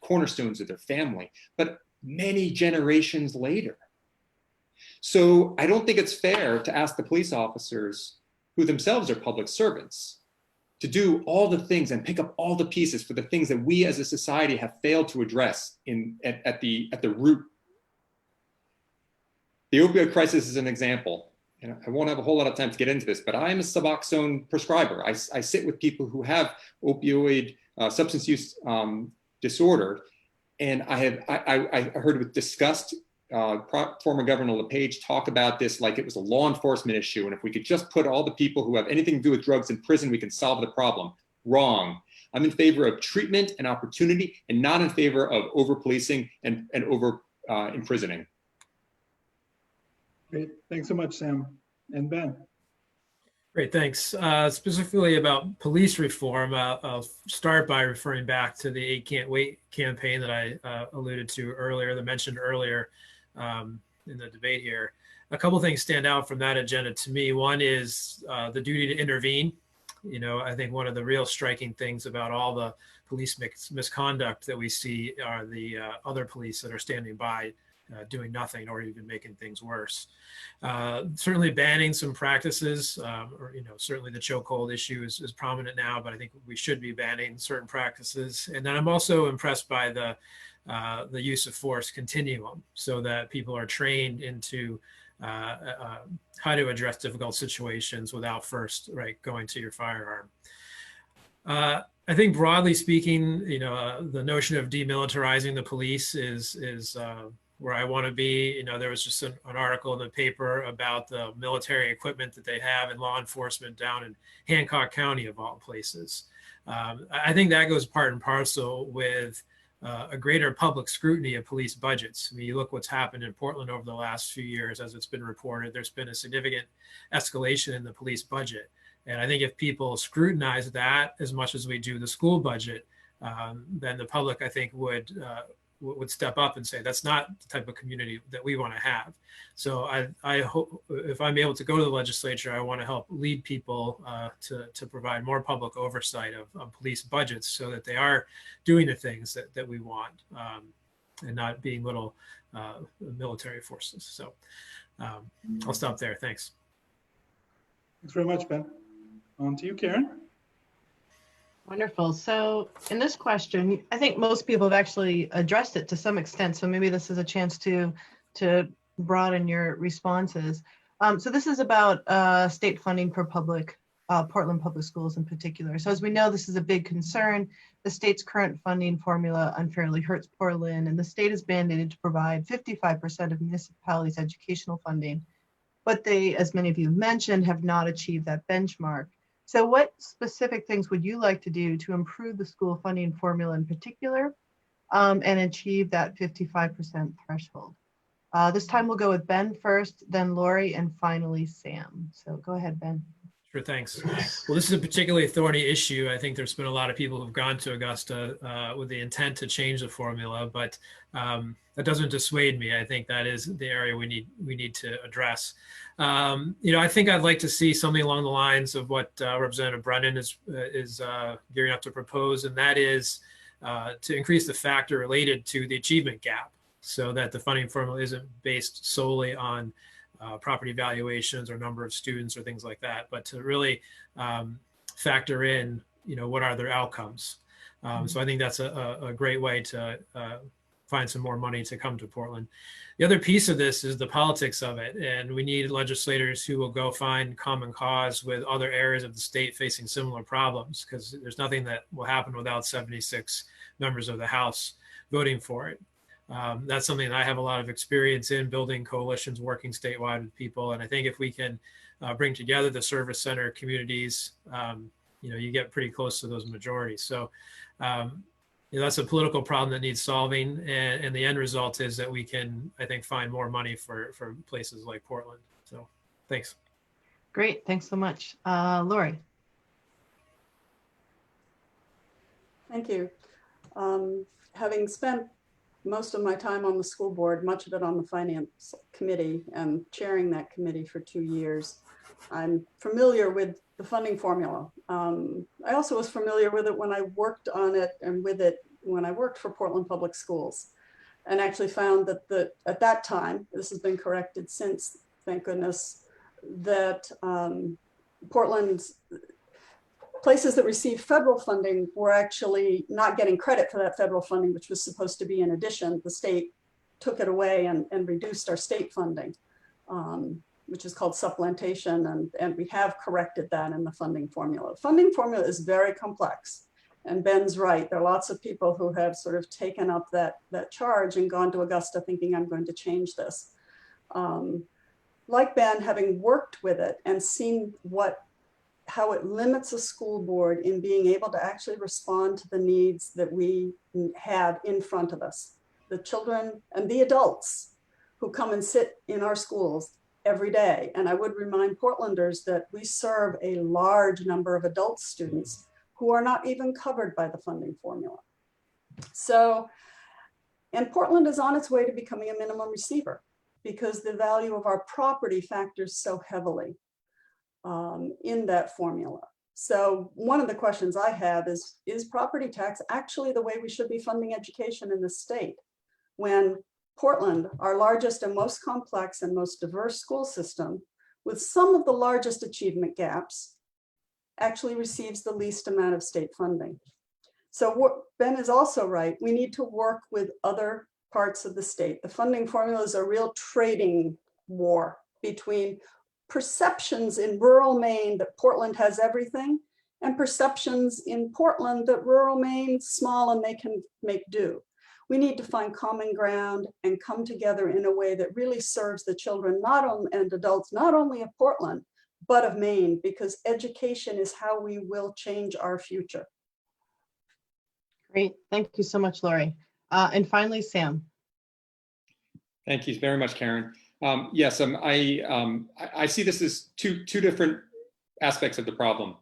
cornerstones of their family, but many generations later. So I don't think it's fair to ask the police officers, who themselves are public servants, to do all the things and pick up all the pieces for the things that we as a society have failed to address at the root. The opioid crisis is an example. And I won't have a whole lot of time to get into this, but I'm a Suboxone prescriber. I sit with people who have opioid substance use disorder, and I heard with disgust former Governor LePage talk about this like it was a law enforcement issue, and if we could just put all the people who have anything to do with drugs in prison, we can solve the problem. Wrong. I'm in favor of treatment and opportunity, and not in favor of over-policing and over imprisoning. Great. Thanks so much, Sam. And Ben. Great, thanks. Specifically about police reform, I'll start by referring back to the 8 Can't Wait campaign that I alluded to earlier, that mentioned earlier in the debate here. A couple things stand out from that agenda to me. One is the duty to intervene. You know, I think one of the real striking things about all the police misconduct that we see are the other police that are standing by doing nothing or even making things worse. Certainly banning some practices, or, you know, certainly the chokehold issue is prominent now, but I think we should be banning certain practices. And then I'm also impressed by the use of force continuum, so that people are trained into how to address difficult situations without first, going to your firearm. I think broadly speaking, you know, the notion of demilitarizing the police is where I want to be. You know, there was just an article in the paper about the military equipment that they have in law enforcement down in Hancock County, of all places. I think that goes part and parcel with a greater public scrutiny of police budgets. I mean, you look what's happened in Portland over the last few years, as it's been reported, there's been a significant escalation in the police budget. And I think if people scrutinize that as much as we do the school budget, then the public, I think, would step up and say, that's not the type of community that we want to have. So I hope, if I'm able to go to the legislature, I want to help lead people to provide more public oversight of police budgets, so that they are doing the things that we want, and not being little military forces. So I'll stop there. Thanks. Thanks very much, Ben. On to you, Karen. Wonderful. So in this question, I think most people have actually addressed it to some extent. So maybe this is a chance to broaden your responses. So this is about state funding for Portland public schools in particular. So as we know, this is a big concern. The state's current funding formula unfairly hurts Portland, and the state is mandated to provide 55% of municipalities' educational funding. But they, as many of you mentioned, have not achieved that benchmark. So what specific things would you like to do to improve the school funding formula in particular, and achieve that 55% threshold? This time we'll go with Ben first, then Lori, and finally Sam. So go ahead, Ben. Sure, thanks. Well, this is a particularly thorny issue. I think there's been a lot of people who've gone to Augusta with the intent to change the formula, but that doesn't dissuade me. I think that is the area we need to address. You know, I think I'd like to see something along the lines of what Representative Brennan is gearing up to propose, and that is to increase the factor related to the achievement gap, so that the funding formula isn't based solely on property valuations or number of students or things like that, but to really factor in, you know, what are their outcomes. So I think that's a great way to find some more money to come to Portland. The other piece of this is the politics of it. And we need legislators who will go find common cause with other areas of the state facing similar problems, because there's nothing that will happen without 76 members of the House voting for it. That's something that I have a lot of experience in, building coalitions, working statewide with people. And I think if we can bring together the service center communities, you know, you get pretty close to those majorities. So you know, that's a political problem that needs solving. And the end result is that we can, I think, find more money for places like Portland. So thanks. Great. Thanks so much. Lori. Thank you. Having spent most of my time on the school board, much of it on the finance committee and chairing that committee for 2 years, I'm familiar with the funding formula. I also was familiar with it when I worked on it and with it when I worked for Portland Public Schools, and actually found that at that time, this has been corrected since, thank goodness, that Portland's places that received federal funding were actually not getting credit for that federal funding, which was supposed to be in addition. The state took it away and reduced our state funding, which is called supplementation. And we have corrected that in the funding formula. Funding formula is very complex. And Ben's right. There are lots of people who have sort of taken up that charge and gone to Augusta thinking, I'm going to change this. Like Ben, having worked with it and seen how it limits a school board in being able to actually respond to the needs that we have in front of us, the children and the adults who come and sit in our schools every day. And I would remind Portlanders that we serve a large number of adult students who are not even covered by the funding formula. So, and Portland is on its way to becoming a minimum receiver because the value of our property factors so heavily in that formula. So one of the questions I have is property tax actually the way we should be funding education in the state when Portland, our largest and most complex and most diverse school system with some of the largest achievement gaps, actually receives the least amount of state funding. So what Ben is also right, we need to work with other parts of the state. The funding formula is a real trading war between perceptions in rural Maine that Portland has everything and perceptions in Portland that rural Maine's small and they can make do. We need to find common ground and come together in a way that really serves the children and adults, not only of Portland, but of Maine, because education is how we will change our future. Great. Thank you so much, Lori. And finally, Sam. Thank you very much, Karen. Yes, I see this as two different aspects of the problem.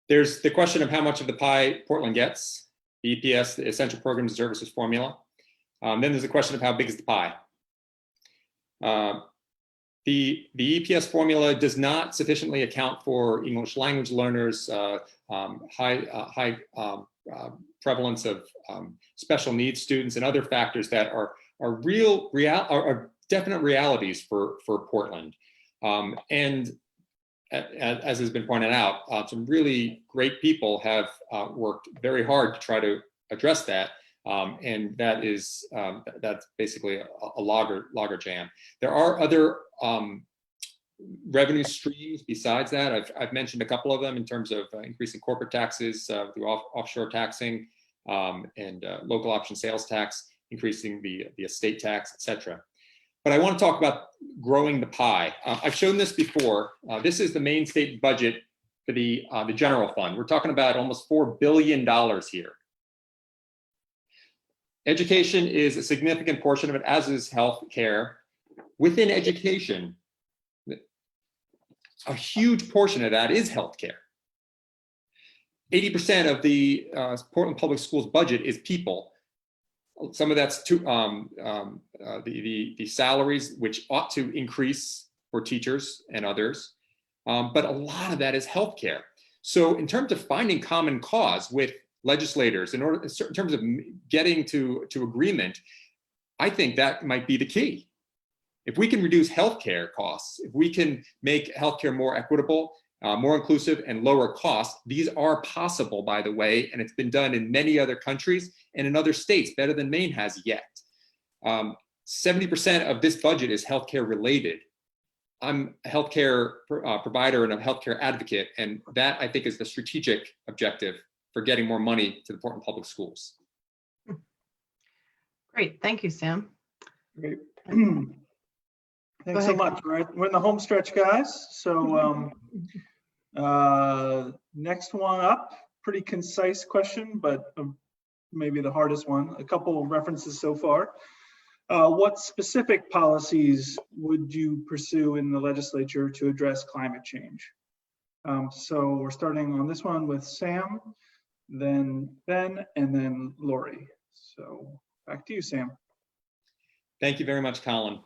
There's the question of how much of the pie Portland gets, the EPS, the Essential Programs and Services formula. Then there's the question of how big is the pie. The EPS formula does not sufficiently account for English language learners, high prevalence of special needs students, and other factors that are definite realities for Portland. And as has been pointed out, some really great people have worked very hard to try to address that. And that's basically a logger jam. There are other revenue streams besides that. I've mentioned a couple of them in terms of increasing corporate taxes through offshore taxing and local option sales tax, increasing the estate tax, etc. But I want to talk about growing the pie. I've shown this before. This is the Maine state budget for the general fund. We're talking about almost $4 billion here. Education is a significant portion of it, as is health care. Within education, a huge portion of that is health care. 80% of the Portland Public Schools budget is people. Some of that's the salaries, which ought to increase for teachers and others. But a lot of that is health care. So in terms of finding common cause with legislators, in terms of getting to agreement, I think that might be the key. If we can reduce healthcare costs, if we can make healthcare more equitable, more inclusive, and lower cost, these are possible, by the way, and it's been done in many other countries and in other states, better than Maine has yet. 70% of this budget is healthcare related. I'm a healthcare provider and a healthcare advocate, and that I think is the strategic objective for getting more money to the Portland Public Schools. Great, thank you, Sam. Great. Thanks so much. We're in the home stretch, guys. So next one up, pretty concise question, but maybe the hardest one. A couple of references so far. What specific policies would you pursue in the legislature to address climate change? So we're starting on this one with Sam. then Ben, and then Lori. So back to you, Sam. Thank you very much, Colin.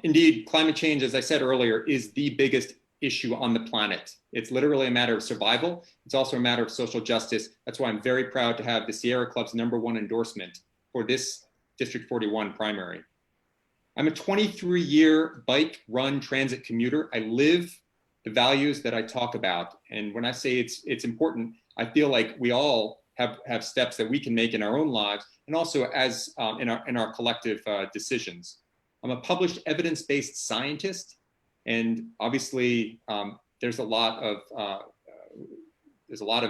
Indeed, climate change, as I said earlier, is the biggest issue on the planet. It's literally a matter of survival. It's also a matter of social justice. That's why I'm very proud to have the Sierra Club's #1 endorsement for this District 41 primary. I'm a 23-year bike, run, transit commuter. I live the values that I talk about. And when I say it's important, I feel like we all have steps that we can make in our own lives, and also as in our collective decisions. I'm a published evidence-based scientist, and obviously there's a lot of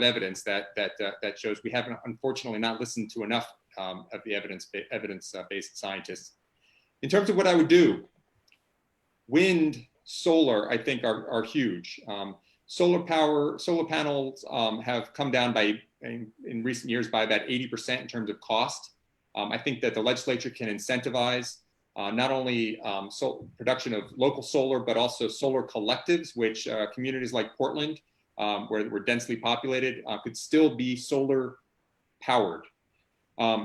evidence that shows we haven't, unfortunately, not listened to enough of the evidence-based scientists. In terms of what I would do, wind, solar, I think are huge. Solar panels have come down in recent years by about 80% in terms of cost. I think that the legislature can incentivize not only production of local solar, but also solar collectives, which communities like Portland, where we're densely populated, could still be solar powered.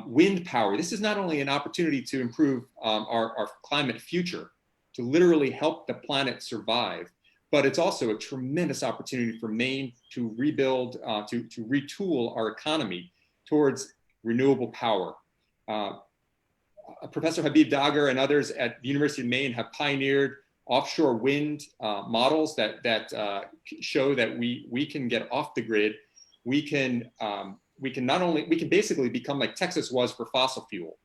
Wind power, this is not only an opportunity to improve our climate future, to literally help the planet survive, but it's also a tremendous opportunity for Maine to rebuild, to retool our economy towards renewable power. Professor Habib Dagher and others at the University of Maine have pioneered offshore wind models that show that we can get off the grid. We can basically become like Texas was for fossil fuel,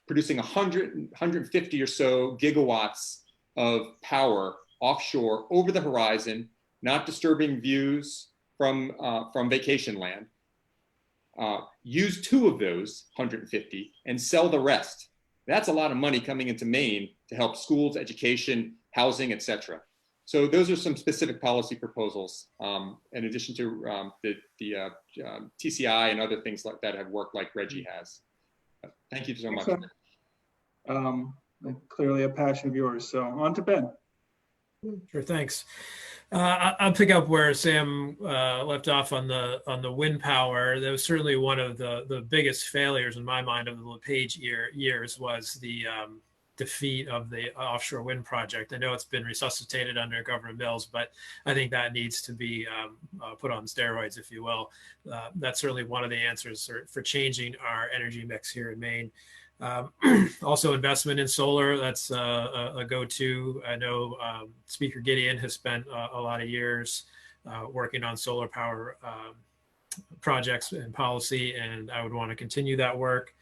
producing 150 or so gigawatts of power offshore over the horizon, not disturbing views from vacation land. Use 2 of those 150 and sell the rest. That's a lot of money coming into Maine to help schools, education, housing, etc. So those are some specific policy proposals, in addition to the TCI and other things like that have worked, like Reggie has. Thank you so much. Clearly a passion of yours. So on to Ben. Sure, thanks. I'll pick up where Sam left off on the wind power. That was certainly one of the biggest failures in my mind of the LePage years was the defeat of the offshore wind project. I know it's been resuscitated under Governor Mills, but I think that needs to be put on steroids, if you will. That's certainly one of the answers for changing our energy mix here in Maine. Also investment in solar, that's a go-to. I know Speaker Gideon has spent a lot of years working on solar power projects and policy, and I would want to continue that work.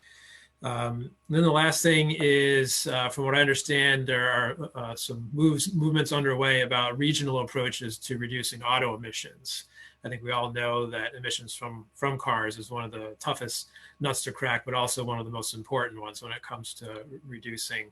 Then the last thing is, from what I understand, there are some movements underway about regional approaches to reducing auto emissions. I think we all know that emissions from cars is one of the toughest nuts to crack, but also one of the most important ones when it comes to reducing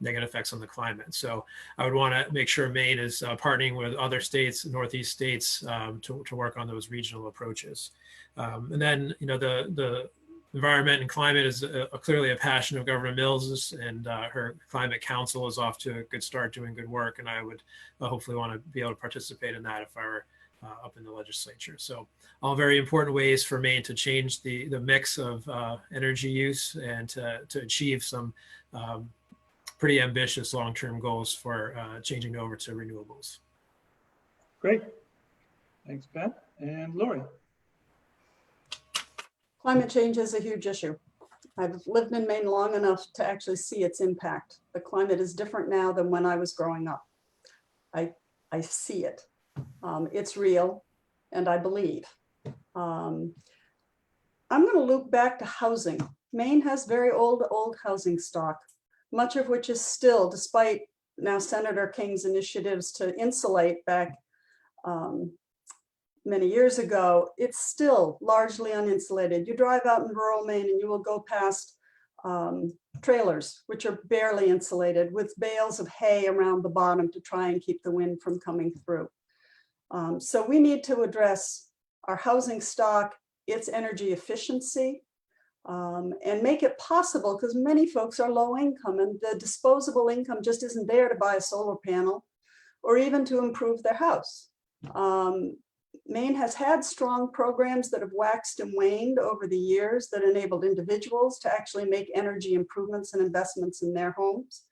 negative effects on the climate. So I would want to make sure Maine is partnering with other states, Northeast states, to work on those regional approaches. And then, you know, the environment and climate is clearly a passion of Governor Mills's, and her climate council is off to a good start doing good work. And I would hopefully want to be able to participate in that if I were up in the legislature. So all very important ways for Maine to change the mix of energy use and to achieve some pretty ambitious long-term goals for changing over to renewables. Great. Thanks, Ben. And Lori. Climate change is a huge issue. I've lived in Maine long enough to actually see its impact. The climate is different now than when I was growing up. I see it. It's real, and I believe. I'm going to loop back to housing. Maine has very old housing stock, much of which is still, despite now Senator King's initiatives to insulate back many years ago, it's still largely uninsulated. You drive out in rural Maine and you will go past trailers, which are barely insulated, with bales of hay around the bottom to try and keep the wind from coming through. So we need to address our housing stock, its energy efficiency, and make it possible, because many folks are low income and the disposable income just isn't there to buy a solar panel or even to improve their house. Maine has had strong programs that have waxed and waned over the years that enabled individuals to actually make energy improvements and investments in their homes.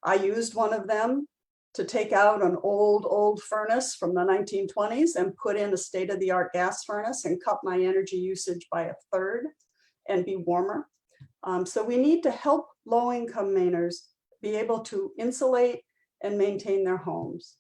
I used one of them to take out an old furnace from the 1920s and put in a state-of-the-art gas furnace and cut my energy usage by a third and be warmer. So we need to help low-income Mainers be able to insulate and maintain their homes.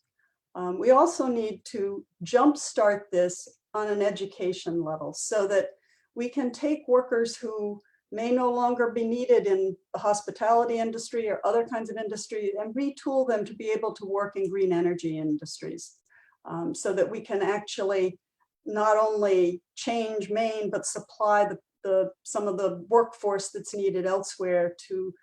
We also need to jumpstart this on an education level so that we can take workers who may no longer be needed in the hospitality industry or other kinds of industry and retool them to be able to work in green energy industries, so that we can actually not only change Maine, but supply some of the workforce that's needed elsewhere to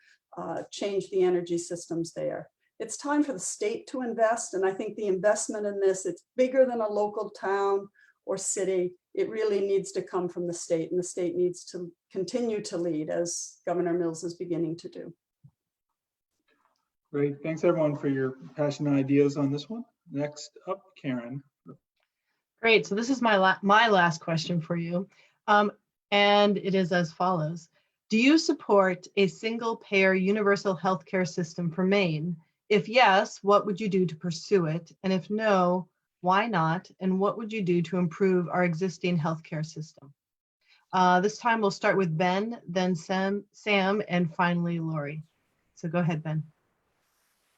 change the energy systems there. It's time for the state to invest, and I think the investment in this, it's bigger than a local town or city. It really needs to come from the state, and the state needs to continue to lead, as Governor Mills is beginning to do. Great. Thanks everyone for your passionate ideas on this one. Next up, Karen. Great. So this is my last question for you. And it is as follows. Do you support a single-payer universal healthcare system for Maine? If yes, what would you do to pursue it? And if no, why not? And what would you do to improve our existing healthcare system? This time we'll start with Ben, then Sam, and finally Lori. So go ahead, Ben.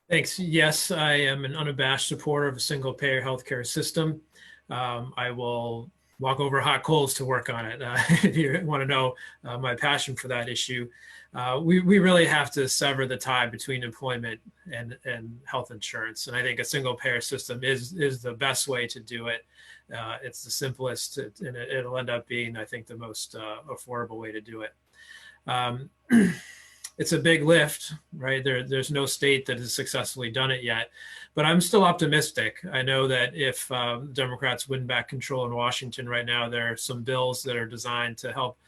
Thanks. Yes, I am an unabashed supporter of a single-payer healthcare system. I will walk over hot coals to work on it. If you want to know my passion for that issue, we really have to sever the tie between employment and health insurance. And I think a single payer system is the best way to do it. It's the simplest, and it'll end up being, I think, the most affordable way to do it. It's a big lift, right? There's no state that has successfully done it yet, but I'm still optimistic. I know that if Democrats win back control in Washington right now, there are some bills that are designed to help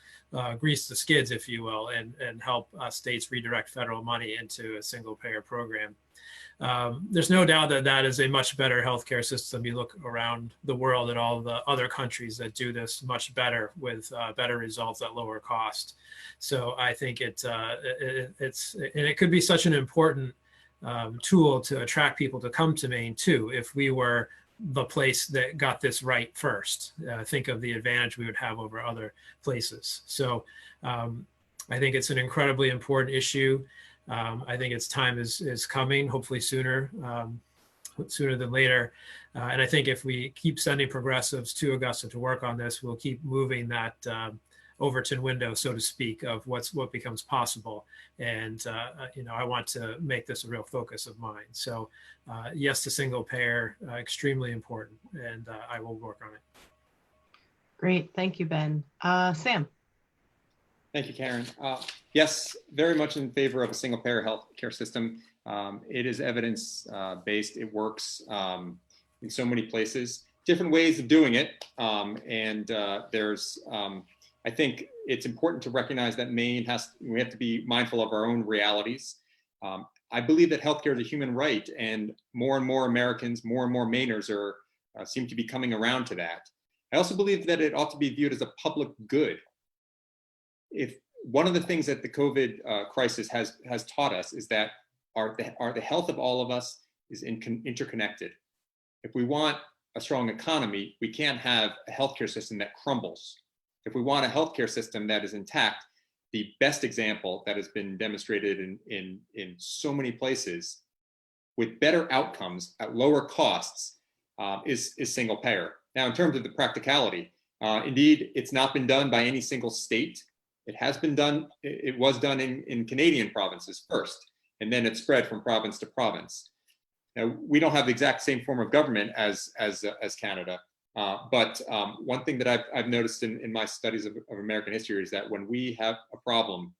grease the skids, if you will, and help states redirect federal money into a single payer program. There's no doubt that that is a much better healthcare system. You look around the world at all the other countries that do this much better with better results at lower cost. So I think it could be such an important tool to attract people to come to Maine too, if we were the place that got this right first. Think of the advantage we would have over other places. So I think it's an incredibly important issue. I think its time is coming, hopefully sooner than later. And I think if we keep sending progressives to Augusta to work on this, we'll keep moving that Overton window, so to speak, of what becomes possible. And I want to make this a real focus of mine. So yes, to single payer, extremely important, and I will work on it. Great, thank you, Ben. Sam. Thank you, Karen. Yes, very much in favor of a single payer healthcare system. It is evidence-based. It works in so many places, different ways of doing it. I think it's important to recognize that Maine we have to be mindful of our own realities. I believe that healthcare is a human right, and more Americans, more and more Mainers seem to be coming around to that. I also believe that it ought to be viewed as a public good. If one of the things that the COVID crisis has taught us is that the health of all of us is interconnected. If we want a strong economy, we can't have a healthcare system that crumbles. If we want a healthcare system that is intact, the best example that has been demonstrated in so many places with better outcomes at lower costs is single payer. Now, in terms of the practicality, indeed, it's not been done by any single state. It has been done. It was done in Canadian provinces first, and then it spread from province to province. Now, we don't have the exact same form of government as Canada, but one thing that I've noticed in my studies of American history is that when we have a problem,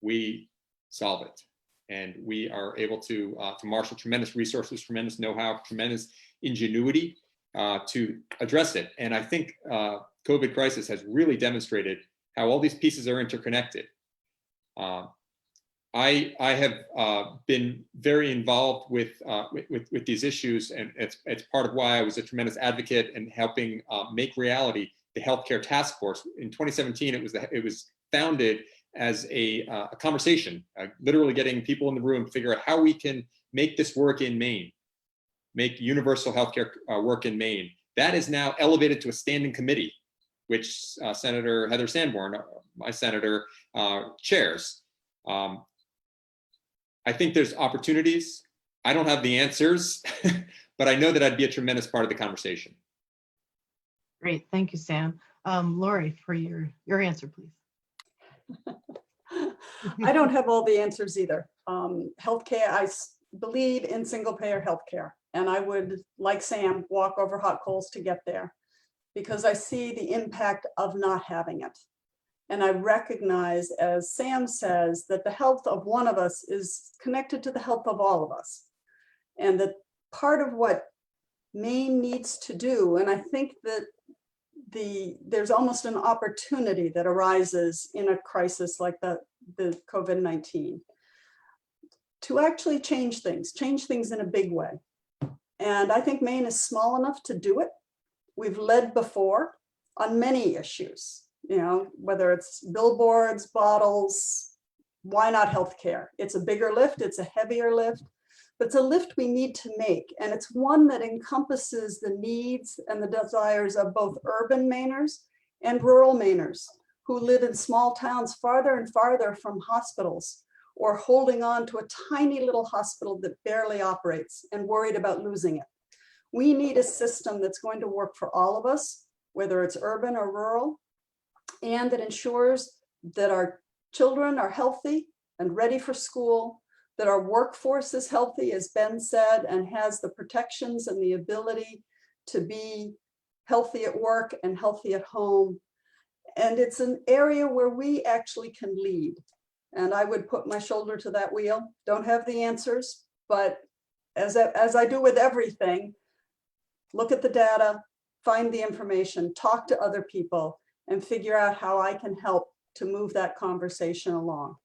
we solve it, and we are able to marshal tremendous resources, tremendous know-how, tremendous ingenuity to address it. And I think COVID crisis has really demonstrated how all these pieces are interconnected. I have been very involved with these issues, and it's part of why I was a tremendous advocate in helping make reality the healthcare task force. In 2017, it was founded as a conversation, literally getting people in the room to figure out how we can make this work in Maine, make universal healthcare work in Maine. That is now elevated to a standing committee, which Senator Heather Sanborn, my senator, chairs. I think there's opportunities. I don't have the answers, but I know that I'd be a tremendous part of the conversation. Great, thank you, Sam. Lori, for your answer, please. I don't have all the answers either. Healthcare, I believe in single payer healthcare, and I would, like Sam, walk over hot coals to get there because I see the impact of not having it. And I recognize, as Sam says, that the health of one of us is connected to the health of all of us. And that part of what Maine needs to do, and I think that there's almost an opportunity that arises in a crisis like the COVID-19 to actually change things in a big way. And I think Maine is small enough to do it. We've led before on many issues, you know, whether it's billboards, bottles, why not healthcare? It's a bigger lift, it's a heavier lift, but it's a lift we need to make. And it's one that encompasses the needs and the desires of both urban Mainers and rural Mainers who live in small towns farther and farther from hospitals, or holding on to a tiny little hospital that barely operates and worried about losing it. We need a system that's going to work for all of us, whether it's urban or rural, and that ensures that our children are healthy and ready for school, that our workforce is healthy, as Ben said, and has the protections and the ability to be healthy at work and healthy at home. And it's an area where we actually can lead. And I would put my shoulder to that wheel. Don't have the answers, but as I do with everything, look at the data, find the information, talk to other people, and figure out how I can help to move that conversation along.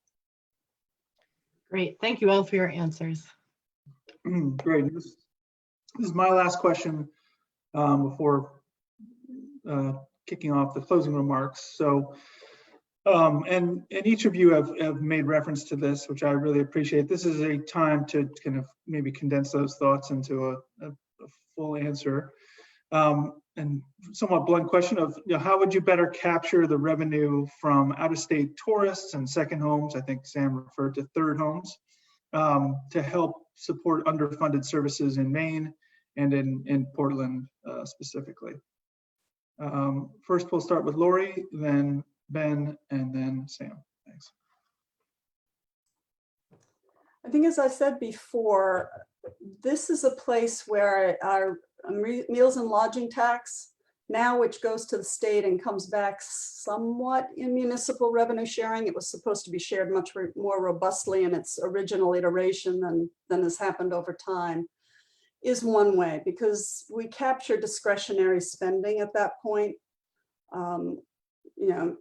Great, thank you all for your answers. Great. This is my last question before kicking off the closing remarks. So, and each of you have made reference to this, which I really appreciate. This is a time to kind of maybe condense those thoughts into a full answer. And somewhat blunt question of, you know, how would you better capture the revenue from out-of-state tourists and second homes? I think Sam referred to third homes, to help support underfunded services in Maine and in Portland specifically. First, we'll start with Lori, then Ben, and then Sam. Thanks. I think, as I said before, this is a place where our meals and lodging tax now, which goes to the state and comes back somewhat in municipal revenue sharing. It was supposed to be shared much more robustly in its original iteration than has happened over time, is one way, because we capture discretionary spending at that point. You know,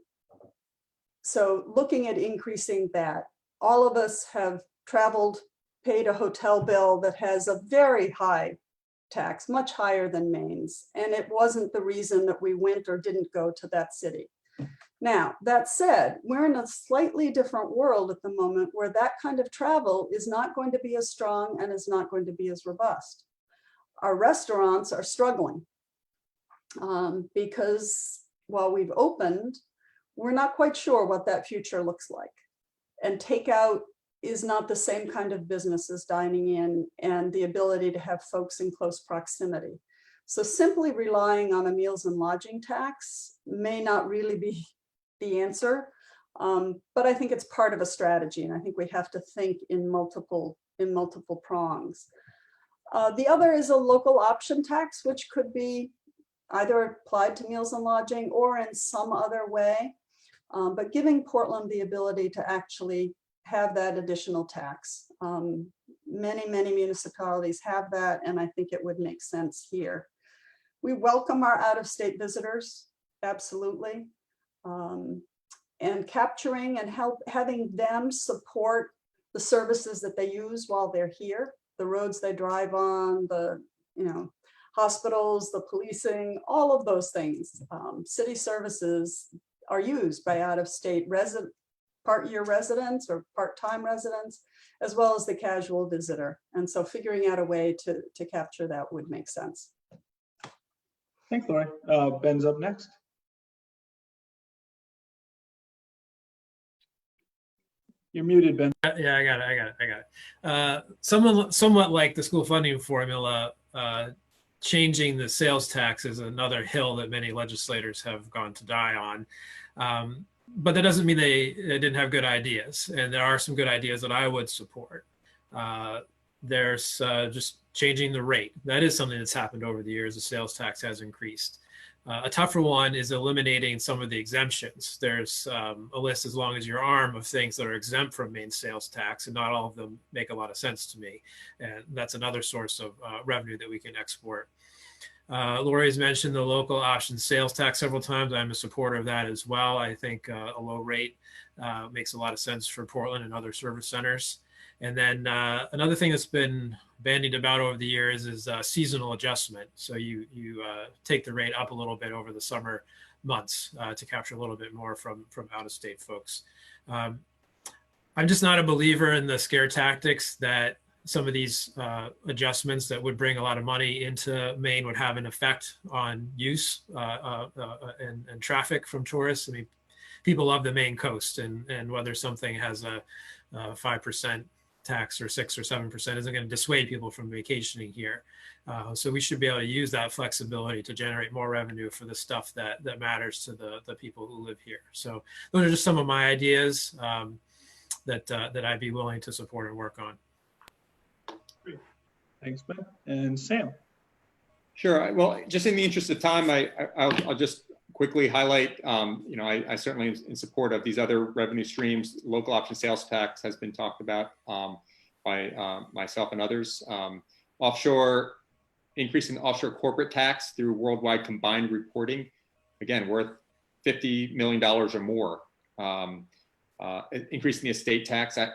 so looking at increasing that, all of us have traveled, paid a hotel bill that has a very high tax, much higher than Maine's. And it wasn't the reason that we went or didn't go to that city. Now, that said, we're in a slightly different world at the moment where that kind of travel is not going to be as strong and is not going to be as robust. Our restaurants are struggling because while we've opened, we're not quite sure what that future looks like. And takeout is not the same kind of business as dining in and the ability to have folks in close proximity. So simply relying on a meals and lodging tax may not really be the answer, but I think it's part of a strategy, and I think we have to think in multiple prongs. The other is a local option tax, which could be either applied to meals and lodging or in some other way, but giving Portland the ability to actually have that additional tax. Many municipalities have that, and I think it would make sense here. We welcome our out-of-state visitors, absolutely. And capturing and having them support the services that they use while they're here, the roads they drive on, the, hospitals, the policing, all of those things. City services are used by out-of-state part-year residents or part-time residents, as well as the casual visitor. And so figuring out a way to capture that would make sense. Thanks, Lori. Ben's up next. You're muted, Ben. Yeah, I got it. Somewhat like the school funding formula, changing the sales tax is another hill that many legislators have gone to die on. But that doesn't mean they didn't have good ideas. And there are some good ideas that I would support. There's just changing the rate. That is something that's happened over the years. The sales tax has increased. A tougher one is eliminating some of the exemptions. There's a list as long as your arm of things that are exempt from Maine sales tax, and not all of them make a lot of sense to me. And that's another source of revenue that we can export. Lori has mentioned the local option sales tax several times. I'm a supporter of that as well. I think a low rate makes a lot of sense for Portland and other service centers. And then another thing that's been bandied about over the years is seasonal adjustment. So you take the rate up a little bit over the summer months to capture a little bit more from out-of-state folks. I'm just not a believer in the scare tactics that some of these adjustments that would bring a lot of money into Maine would have an effect on use and traffic from tourists. I mean, people love the Maine coast, and whether something has a 5% tax or 6 or 7% isn't going to dissuade people from vacationing here. So we should be able to use that flexibility to generate more revenue for the stuff that matters to the people who live here. So those are just some of my ideas that I'd be willing to support and work on. Great. Thanks, Ben. And Sam. Sure. Well, just in the interest of time, I'll just quickly highlight, I certainly am in support of these other revenue streams. Local option sales tax has been talked about by myself and others. Increasing the offshore corporate tax through worldwide combined reporting, again, worth $50 million or more. Increasing the estate tax, I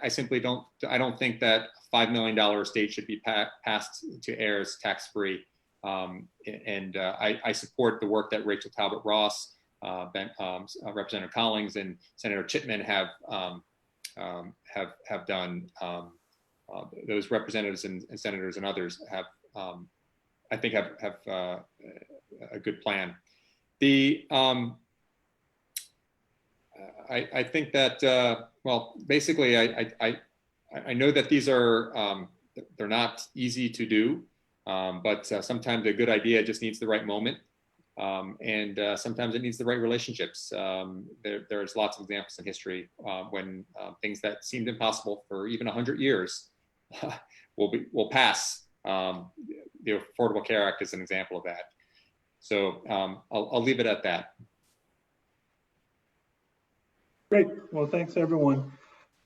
don't think that $5 million estate should be passed to heirs tax-free. I support the work that Rachel Talbot Ross, Representative Collins, and Senator Chipman have done. Those representatives and senators and others have, I think, have a good plan. I think that basically, I know that these are they're not easy to do. But sometimes a good idea just needs the right moment, and sometimes it needs the right relationships. There's lots of examples in history when things that seemed impossible for even 100 years will pass. The Affordable Care Act is an example of that. So I'll leave it at that. Great. Well, thanks, everyone.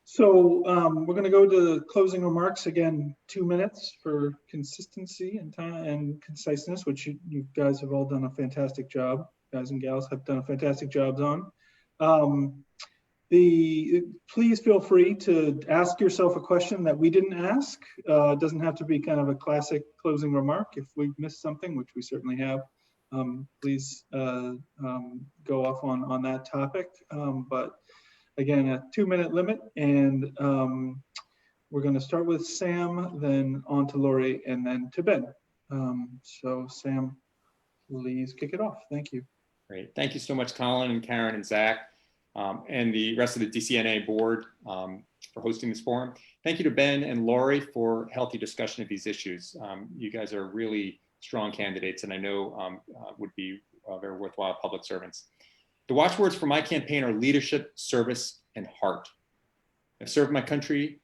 So we're going to go to closing remarks. Again, 2 minutes for consistency and time and conciseness, which you guys have all done a fantastic job. Guys and gals have done a fantastic job on. Please feel free to ask yourself a question that we didn't ask. It doesn't have to be kind of a classic closing remark. If we missed something, which we certainly have, please go off on that topic. But again, a 2-minute limit, and we're going to start with Sam, then on to Lori, and then to Ben. So Sam, please kick it off. Thank you. Great. Thank you so much, Colin and Karen and Zach, and the rest of the DCNA board for hosting this forum. Thank you to Ben and Lori for healthy discussion of these issues. You guys are really strong candidates, and I know would be very worthwhile public servants. The watchwords for my campaign are leadership, service, and heart. I've served my country,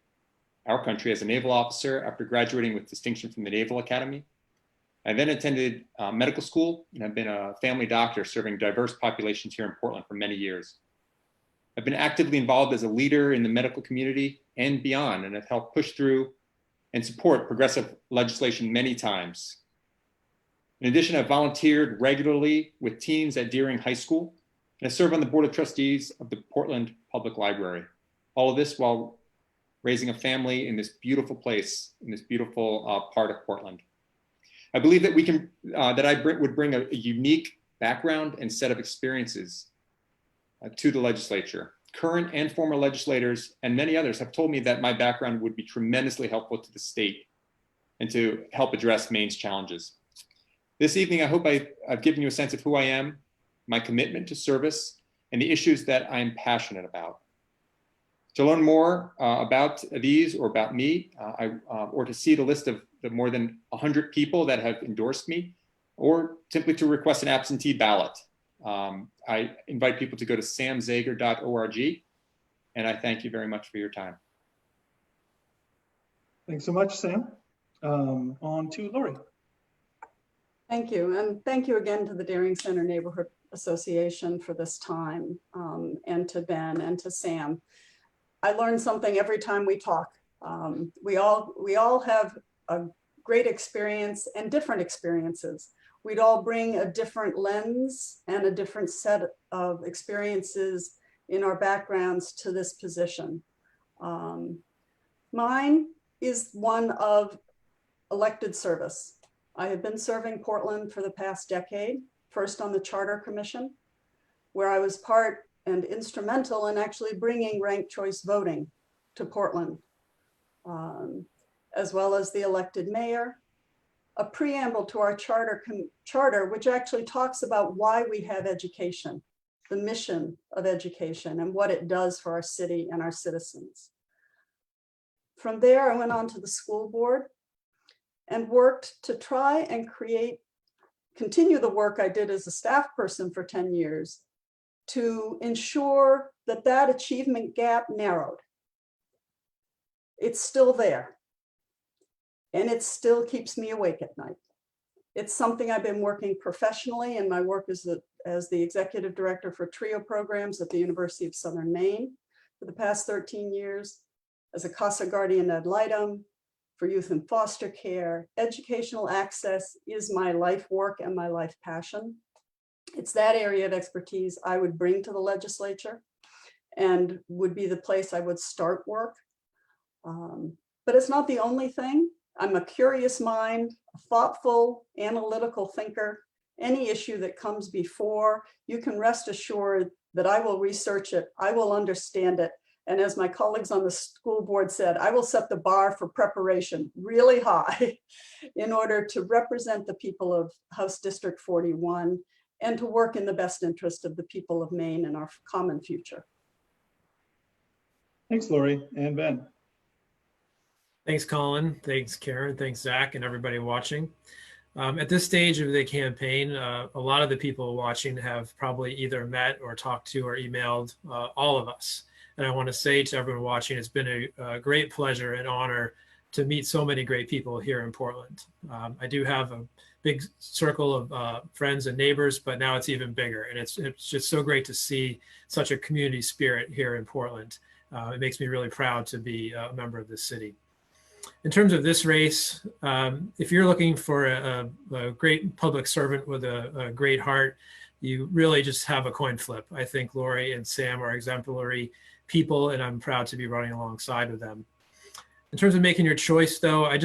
our country, as a naval officer after graduating with distinction from the Naval Academy. I then attended medical school, and I've been a family doctor serving diverse populations here in Portland for many years. I've been actively involved as a leader in the medical community and beyond, and have helped push through and support progressive legislation many times. In addition, I've volunteered regularly with teens at Deering High School, and I serve on the Board of Trustees of the Portland Public Library. All of this while raising a family in this beautiful place, in this beautiful part of Portland. I believe that would bring a unique background and set of experiences to the legislature. Current and former legislators and many others have told me that my background would be tremendously helpful to the state and to help address Maine's challenges. This evening, I hope I've given you a sense of who I am, my commitment to service, and the issues that I am passionate about. To learn more about these or about me, or to see the list of the more than 100 people that have endorsed me, or simply to request an absentee ballot, I invite people to go to samzager.org, and I thank you very much for your time. Thanks so much, Sam. On to Lori. Thank you. And thank you again to the Daring Center Neighborhood Association for this time, and to Ben and to Sam. I learn something every time we talk. We all have a great experience and different experiences. We'd all bring a different lens and a different set of experiences in our backgrounds to this position. Mine is one of elected service. I have been serving Portland for the past decade, first on the Charter Commission, where I was part and instrumental in actually bringing ranked choice voting to Portland, as well as the elected mayor, a preamble to our charter, which actually talks about why we have education, the mission of education, and what it does for our city and our citizens. From there, I went on to the school board and worked to try and continue the work I did as a staff person for 10 years to ensure that that achievement gap narrowed. It's still there, and it still keeps me awake at night. It's something I've been working professionally in my work as the executive director for TRIO programs at the University of Southern Maine for the past 13 years, as a CASA guardian ad litem for youth in foster care. Educational access is my life work and my life passion. It's that area of expertise I would bring to the legislature and would be the place I would start work. But it's not the only thing. I'm a curious mind, a thoughtful, analytical thinker. Any issue that comes before, you can rest assured that I will research it, I will understand it. And as my colleagues on the school board said, I will set the bar for preparation really high in order to represent the people of House District 41 and to work in the best interest of the people of Maine and our common future. Thanks, Lori and Ben. Thanks, Colin. Thanks, Karen. Thanks, Zach, and everybody watching. At this stage of the campaign, a lot of the people watching have probably either met or talked to or emailed all of us. And I want to say to everyone watching, it's been a great pleasure and honor to meet so many great people here in Portland. I do have a big circle of friends and neighbors, but now it's even bigger. And it's just so great to see such a community spirit here in Portland. It makes me really proud to be a member of this city. In terms of this race, if you're looking for a great public servant with a great heart, you really just have a coin flip. I think Lori and Sam are exemplary people, and I'm proud to be running alongside with them. In terms of making your choice, though, I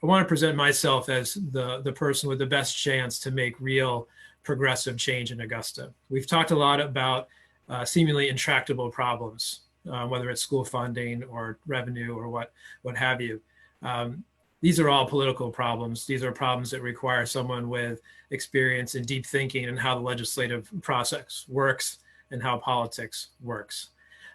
want to present myself as the person with the best chance to make real progressive change in Augusta. We've talked a lot about seemingly intractable problems, whether it's school funding or revenue or what have you. These are all political problems. These are problems that require someone with experience and deep thinking in how the legislative process works and how politics works.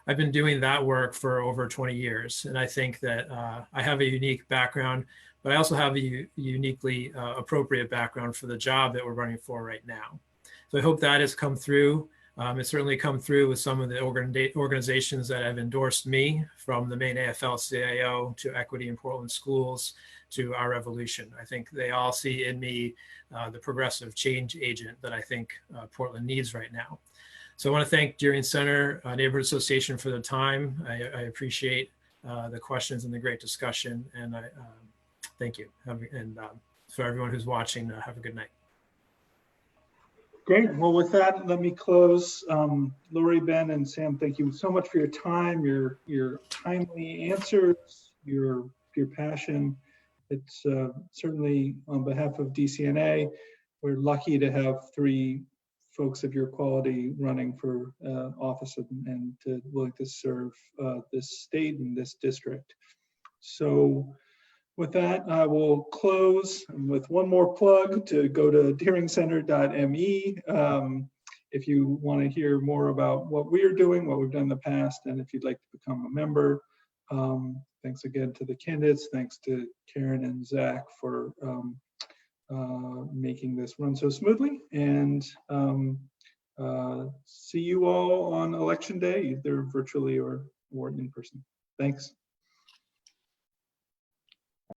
I've been doing that work for over 20 years, and I think that I have a unique background, but I also have a uniquely appropriate background for the job that we're running for right now. So I hope that has come through. It's certainly come through with some of the organizations that have endorsed me, from the Maine AFL-CIO to Equity in Portland Schools to Our Revolution. I think they all see in me the progressive change agent that I think Portland needs right now. So I want to thank Daring Center Neighborhood Association for the time. I appreciate the questions and the great discussion, and I thank you. And for everyone who's watching, have a good night. Great. Well, with that, let me close. Lori, Ben, and Sam, thank you so much for your time, your timely answers, your passion. It's certainly on behalf of DCNA, we're lucky to have 3 folks of your quality running for office and willing to serve this state and this district. So with that, I will close with one more plug to go to deeringcenter.me if you want to hear more about what we are doing, what we've done in the past, and if you'd like to become a member. Thanks again to the candidates. Thanks to Karen and Zach for making this run so smoothly. And see you all on Election Day, either virtually or in person. Thanks.